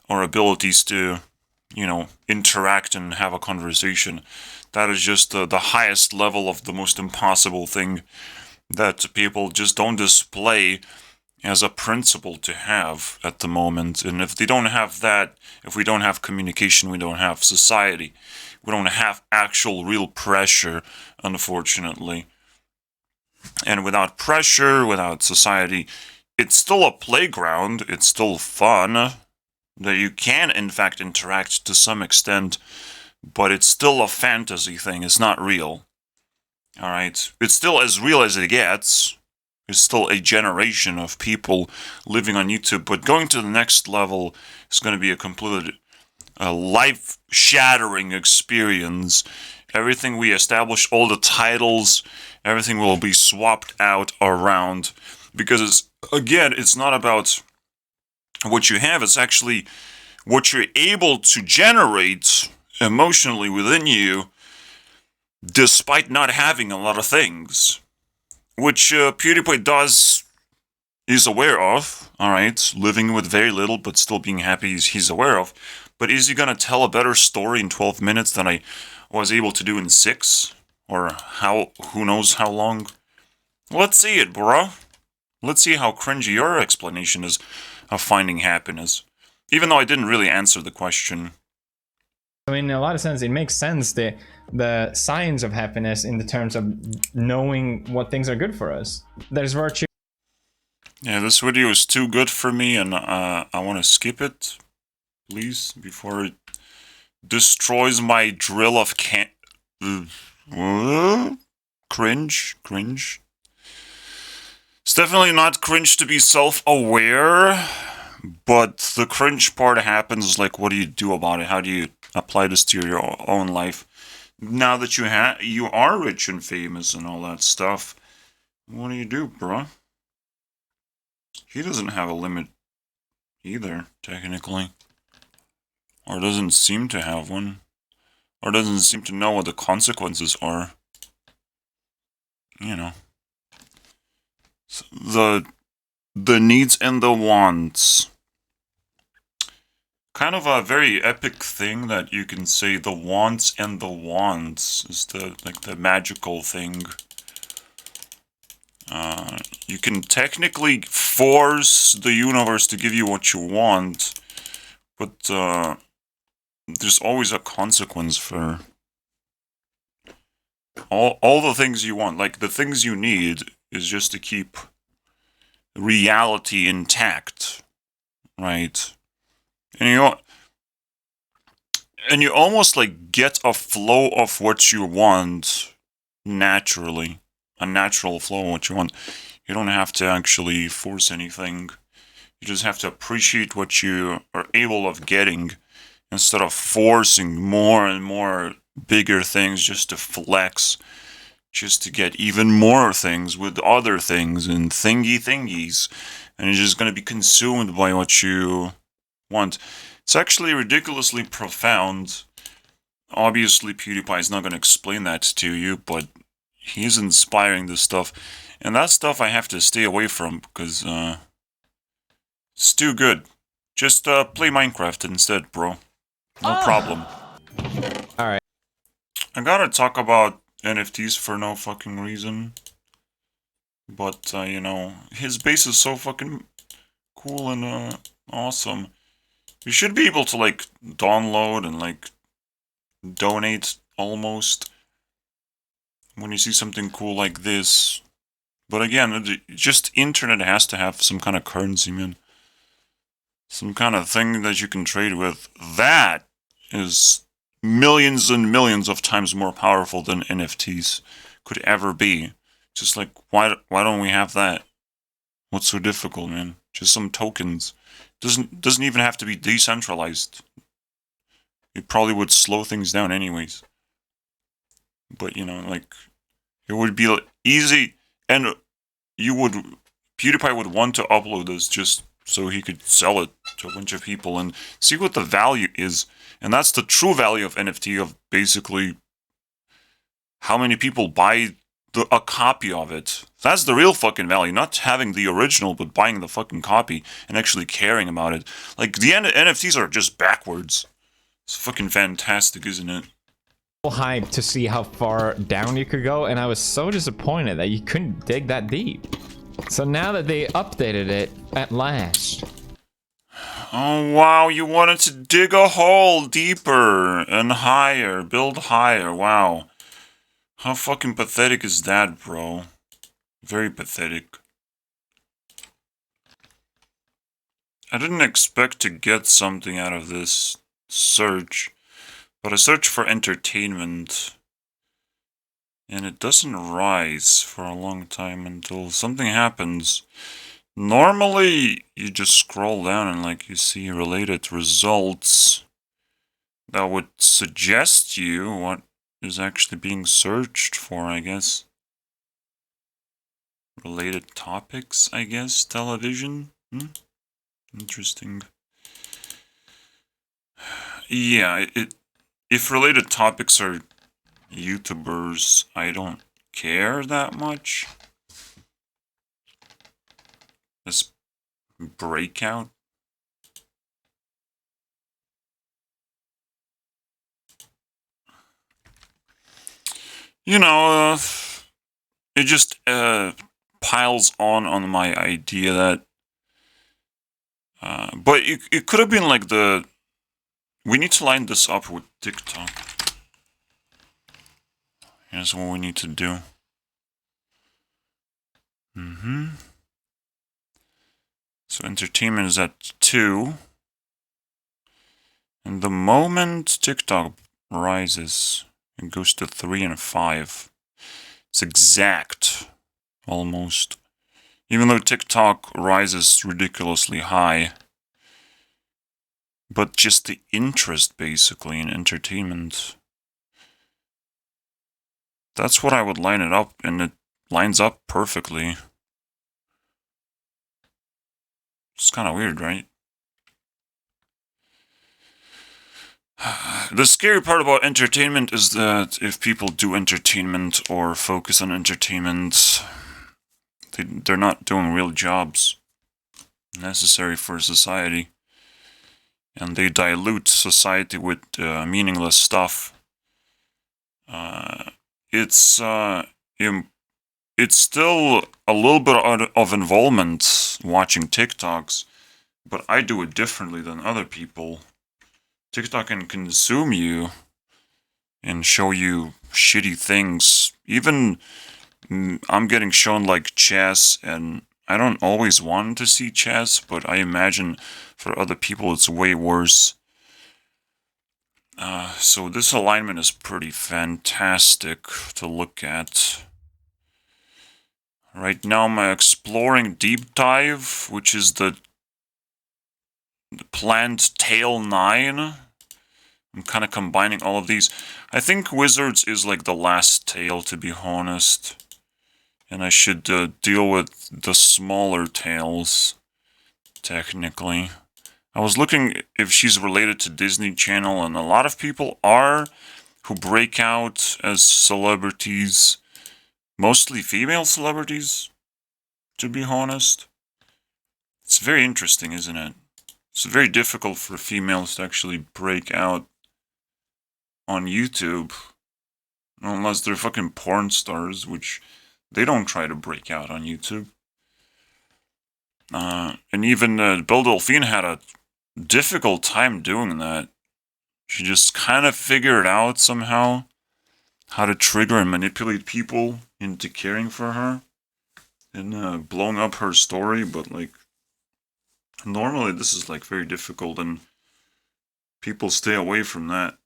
or abilities to, you know, interact and have a conversation. That is just the highest level of the most impossible thing that people just don't display as a principle to have at the moment. And if they don't have that, if we don't have communication, we don't have society. We don't have actual real pressure, unfortunately. And without pressure, without society, it's still a playground, it's still fun, that you can in fact interact to some extent, but it's still a fantasy thing, it's not real. Alright? It's still as real as it gets. It's still a generation of people living on YouTube, but going to the next level is going to be a completely life-shattering experience. Everything we establish, all the titles, everything will be swapped out around, because it's not about what you have, it's actually what you're able to generate emotionally within you, despite not having a lot of things. Which Pewdiepie is aware of, alright, living with very little but still being happy, he's aware of, But is he gonna tell a better story in 12 minutes than I was able to do in 6? Or who knows how long? Let's see it, bro. Let's see how cringy your explanation is of finding happiness. Even though I didn't really answer the question. I mean, in a lot of sense, it makes sense, the science of happiness in the terms of knowing what things are good for us. There's virtue. Yeah, this video is too good for me, and I want to skip it, please, before it destroys my drill of cringe. It's definitely not cringe to be self-aware, but the cringe part happens, like, what do you do about it? How do you apply this to your own life? Now that you are rich and famous and all that stuff, what do you do, bro? He doesn't have a limit either, technically. Or doesn't seem to have one. Or doesn't seem to know what the consequences are. You know. The needs and the wants. Kind of a very epic thing that you can say the wants and the wants is the magical thing. You can technically force the universe to give you what you want, but there's always a consequence for all the things you want. Like, the things you need is just to keep reality intact, right? And you almost like get a flow of what you want naturally. A natural flow of what you want. You don't have to actually force anything. You just have to appreciate what you are able of getting instead of forcing more and more bigger things just to flex, just to get even more things with other things and thingies. And you're just going to be consumed by what you want. It's actually ridiculously profound. Obviously, Pewdiepie is not going to explain that to you, but he's inspiring this stuff. And that stuff I have to stay away from because it's too good. Just play Minecraft instead, bro. No problem. Alright. I gotta talk about NFTs for no fucking reason. But, you know, his base is so fucking cool and awesome. You should be able to, like, download and, like, donate almost when you see something cool like this. But again, just internet has to have some kind of currency, man. Some kind of thing that you can trade with. That is millions and millions of times more powerful than NFTs could ever be. Just like, why don't we have that? What's so difficult, man? Just some tokens. Doesn't even have to be decentralized. It probably would slow things down anyways. But, you know, like, it would be easy, and PewDiePie would want to upload this just so he could sell it to a bunch of people and see what the value is. And that's the true value of NFT, of basically how many people buy a copy of it. That's the real fucking value, not having the original, but buying the fucking copy and actually caring about it. Like, the NFTs are just backwards. It's fucking fantastic, isn't it? Hype to see how far down you could go, and I was so disappointed that you couldn't dig that deep. So now that they updated it at last. Oh wow, you wanted to dig a hole deeper and higher, build higher, wow. How fucking pathetic is that, bro? Very pathetic. I didn't expect to get something out of this search, but I searched for entertainment, and it doesn't rise for a long time until something happens. Normally, you just scroll down and like you see related results that would suggest you what is actually being searched for, I guess. Related topics, I guess, television? Interesting. Yeah, if related topics are YouTubers, I don't care that much. This breakout. you know, it just piles on my idea that. But it could have been like the. We need to line this up with TikTok. Here's what we need to do. So entertainment is at 2. And the moment TikTok rises, it goes to 3 and 5. It's exact. Almost. Even though TikTok rises ridiculously high. But just the interest, basically, in entertainment. That's what I would line it up, and it lines up perfectly. It's kind of weird, right? The scary part about entertainment is that if people do entertainment or focus on entertainment, they're not doing real jobs necessary for society. And they dilute society with meaningless stuff. It's still a little bit of involvement watching TikToks, but I do it differently than other people. TikTok can consume you and show you shitty things. Even I'm getting shown like chess, and I don't always want to see chess, but I imagine for other people it's way worse. So this alignment is pretty fantastic to look at. Right now I'm exploring Deep Dive, which is the planned Tail 9. I'm kind of combining all of these. I think Wizards is like the last tail, to be honest. And I should deal with the smaller tails, technically. I was looking if she's related to Disney Channel, and a lot of people are who break out as celebrities. Mostly female celebrities, to be honest. It's very interesting, isn't it? It's very difficult for females to actually break out on YouTube. Unless they're fucking porn stars, which they don't try to break out on YouTube. And even Belle Delphine had a difficult time doing that. She just kind of figured out somehow how to trigger and manipulate people into caring for her and blowing up her story, but like normally this is like very difficult and people stay away from that.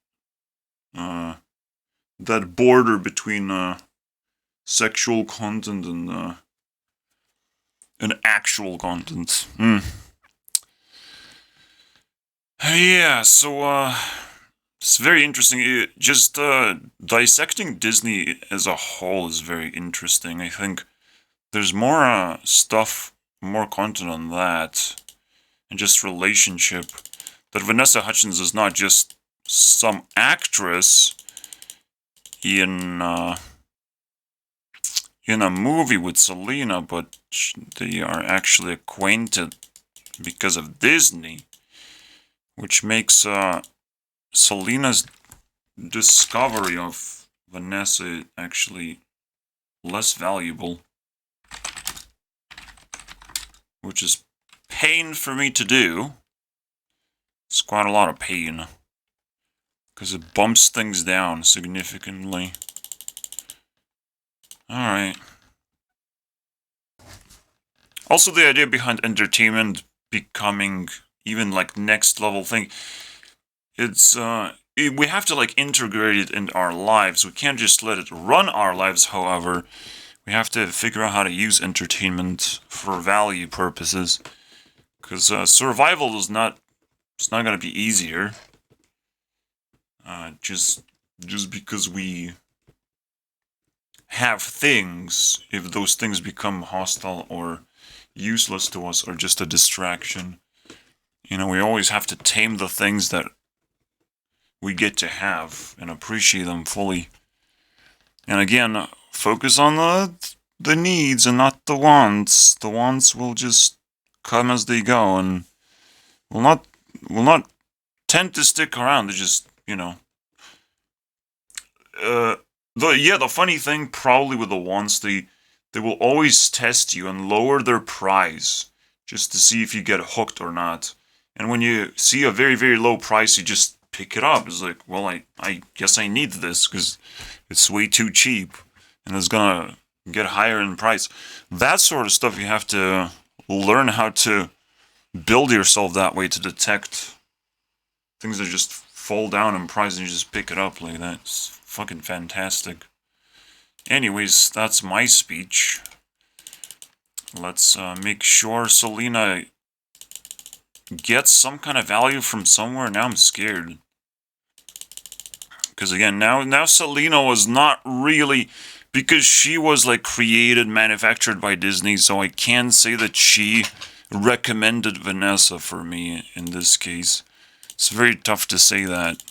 That border between sexual content and actual content. Yeah, so it's very interesting. Just dissecting Disney as a whole is very interesting. I think there's more stuff, more content on that, and just relationship. That Vanessa Hudgens is not just some actress in a movie with Selena, but they are actually acquainted because of Disney, which makes Selena's discovery of Vanessa actually less valuable, which is pain for me to do. It's quite a lot of pain, because it bumps things down significantly. Alright. Also, the idea behind entertainment becoming even like next level thing, it's we have to like integrate it in our lives. We can't just let it run our lives, however. We have to figure out how to use entertainment for value purposes, because survival is not, it's not going to be easier just because we have things. If those things become hostile or useless to us or just a distraction, you know, we always have to tame the things that we get to have and appreciate them fully. And again, focus on the needs and not the wants. The wants will just come as they go and will not tend to stick around. They just, you know, the funny thing probably with the ones they will always test you and lower their price just to see if you get hooked or not. And when you see a very, very low price, you just pick it up. It's like, well, I guess I need this because it's way too cheap and it's gonna get higher in price. That sort of stuff you have to learn how to build yourself that way to detect things that just fall down in price and you just pick it up like that. It's fucking fantastic. Anyways, that's my speech. Let's make sure Selena gets some kind of value from somewhere. Now I'm scared. Because again, now Selena was not really... Because she was like created, manufactured by Disney, so I can't say that she recommended Vanessa for me in this case. It's very tough to say that.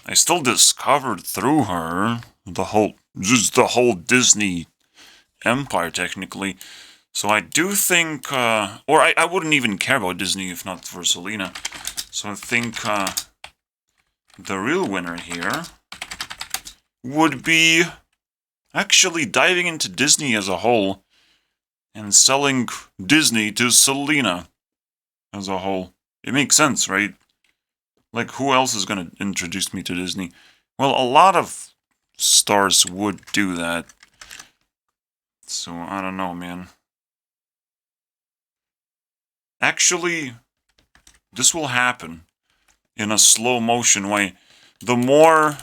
I still discovered through her the whole Disney empire, technically. So I do think, or I wouldn't even care about Disney if not for Selena. So I think the real winner here would be actually diving into Disney as a whole and selling Disney to Selena as a whole. It makes sense, right? Like, who else is going to introduce me to Disney? Well, a lot of stars would do that. So, I don't know, man. Actually, this will happen in a slow motion way. The more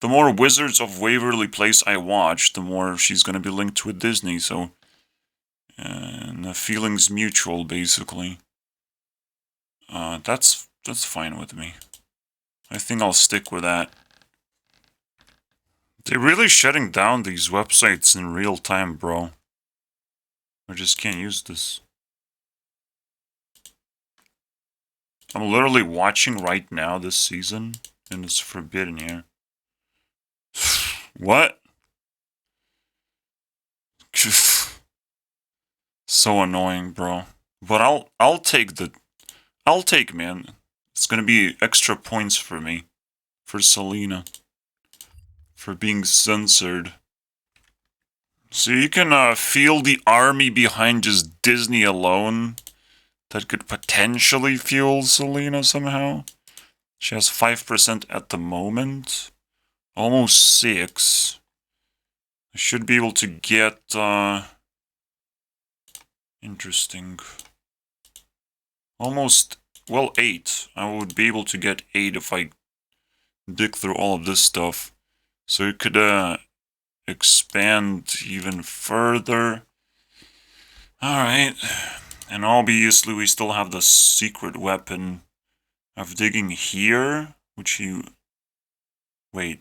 Wizards of Waverly Place I watch, the more she's going to be linked with Disney, so... And the feeling's mutual, basically. That's fine with me. I think I'll stick with that. They're really shutting down these websites in real time, bro. I just can't use this. I'm literally watching right now this season, and it's forbidden here. What? So annoying, bro. But I'll take, man. It's gonna be extra points for me. For Selena. For being censored. So you can feel the army behind just Disney alone. That could potentially fuel Selena somehow. She has 5% at the moment. Almost 6. I should be able to get, interesting. Almost, well, 8. I would be able to get 8 if I dig through all of this stuff. So it could, expand even further. Alright. And obviously we still have the secret weapon of digging here, which you... Wait.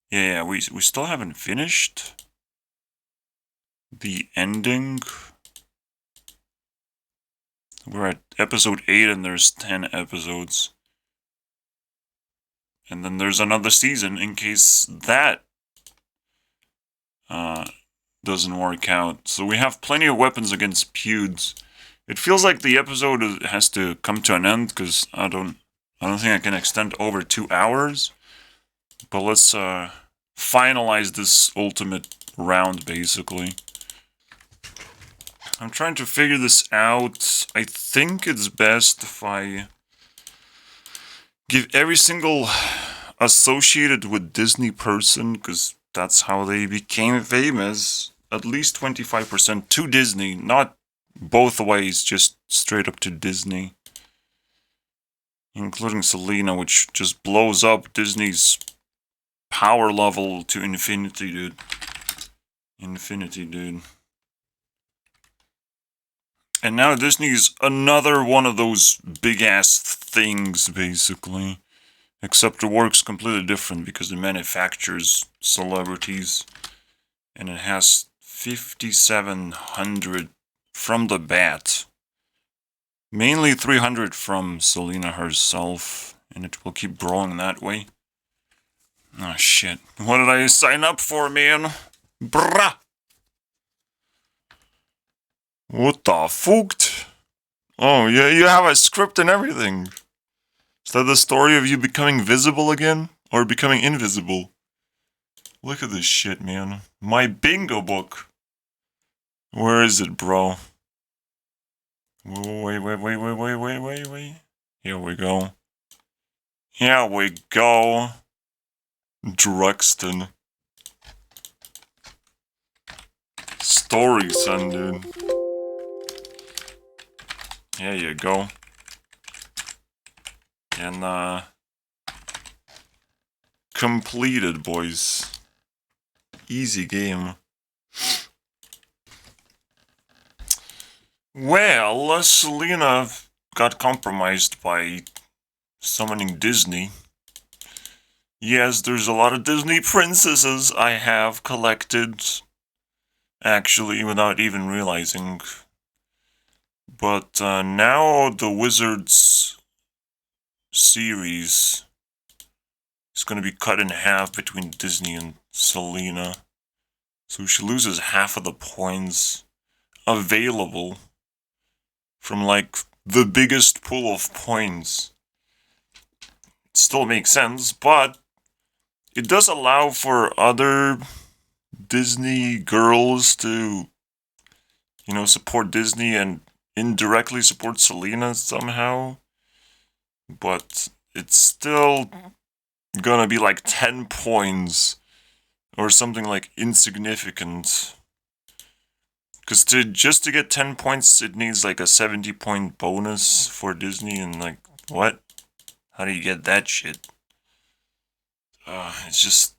Yeah, we still haven't finished the ending. We're at episode 8 and there's 10 episodes. And then there's another season in case that doesn't work out. So we have plenty of weapons against Pewds. It feels like the episode has to come to an end because I don't think I can extend over 2 hours. But let's finalize this ultimate round, basically. I'm trying to figure this out. I think it's best if I give every single associated with Disney person, because that's how they became famous, at least 25% to Disney, not both ways, just straight up to Disney. Including Selena, which just blows up Disney's power level to infinity, dude. Infinity, dude. And now Disney's another one of those big-ass things, basically. Except it works completely different because it manufactures celebrities. And it has 5,700 from the bat. Mainly 300 from Selena herself. And it will keep growing that way. Oh shit. What did I sign up for, man? Bruh! What the fuck? Oh, yeah, you have a script and everything. Is that the story of you becoming visible again? Or becoming invisible? Look at this shit, man. My bingo book. Where is it, bro? Wait. Here we go. Here we go. Druxton. Story, son, dude. Here you go. And, completed, boys. Easy game. Well, Selena got compromised by summoning Disney. Yes, there's a lot of Disney princesses I have collected, actually, without even realizing. But now the Wizards series is going to be cut in half between Disney and Selena. So she loses half of the points available from, like, the biggest pool of points. It still makes sense, but it does allow for other Disney girls to, you know, support Disney and indirectly support Selena somehow. But it's still gonna be like 10 points or something like insignificant. Because just to get 10 points, it needs like a 70-point bonus for Disney, and like, what? How do you get that shit? It's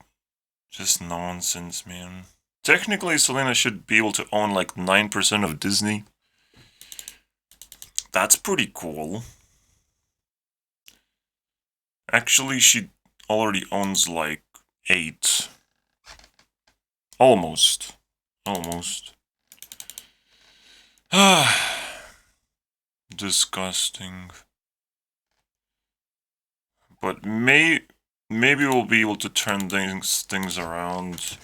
just nonsense, man. Technically, Selena should be able to own like 9% of Disney. That's pretty cool. Actually, she already owns like 8. Almost. Disgusting. But maybe we'll be able to turn things around.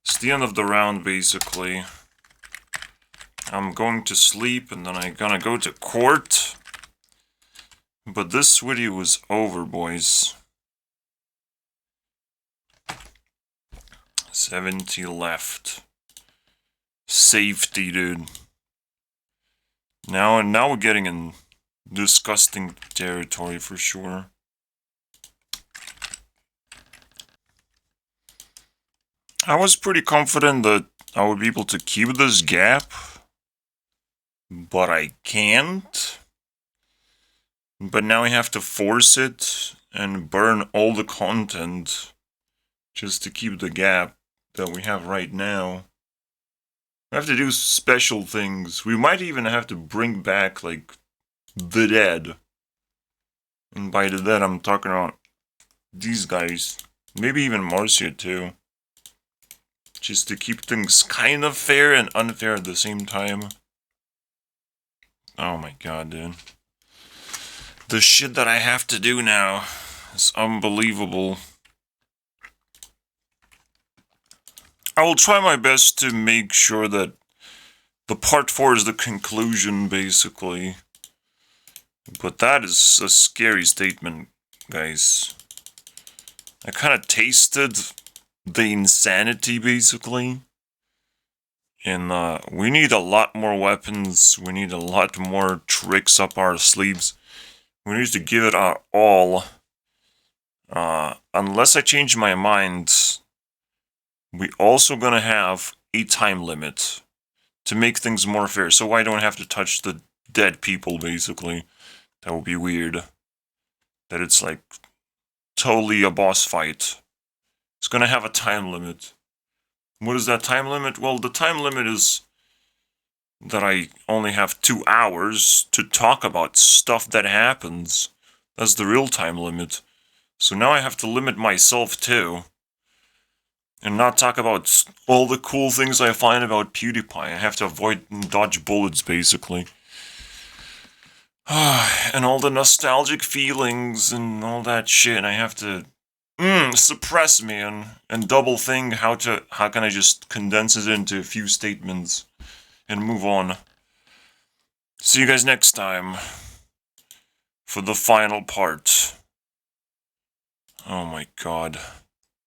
It's the end of the round, basically. I'm going to sleep, and then I'm gonna go to court. But this video is over, boys. 70 left. Safety, dude. Now we're getting in disgusting territory for sure. I was pretty confident that I would be able to keep this gap, but I can't. But now I have to force it and burn all the content just to keep the gap that we have right now. We have to do special things. We might even have to bring back, like, the dead. And by the dead, I'm talking about these guys. Maybe even Marcia, too. Just to keep things kind of fair and unfair at the same time. Oh my god, dude. The shit that I have to do now is unbelievable. I will try my best to make sure that the part 4 is the conclusion, basically. But that is a scary statement, guys. I kind of tasted the insanity, basically. And we need a lot more weapons. We need a lot more tricks up our sleeves. We need to give it our all. Unless I change my mind, we also gonna have a time limit to make things more fair. So I don't have to touch the dead people, basically. That would be weird. That it's like totally a boss fight. It's gonna have a time limit. What is that time limit? Well, the time limit is that I only have 2 hours to talk about stuff that happens. That's the real time limit. So now I have to limit myself too. And not talk about all the cool things I find about Pewdiepie. I have to avoid and dodge bullets, basically. And all the nostalgic feelings and all that shit. I have to suppress, man, and double think how can I just condense it into a few statements and move on. See you guys next time for the final part. Oh my god.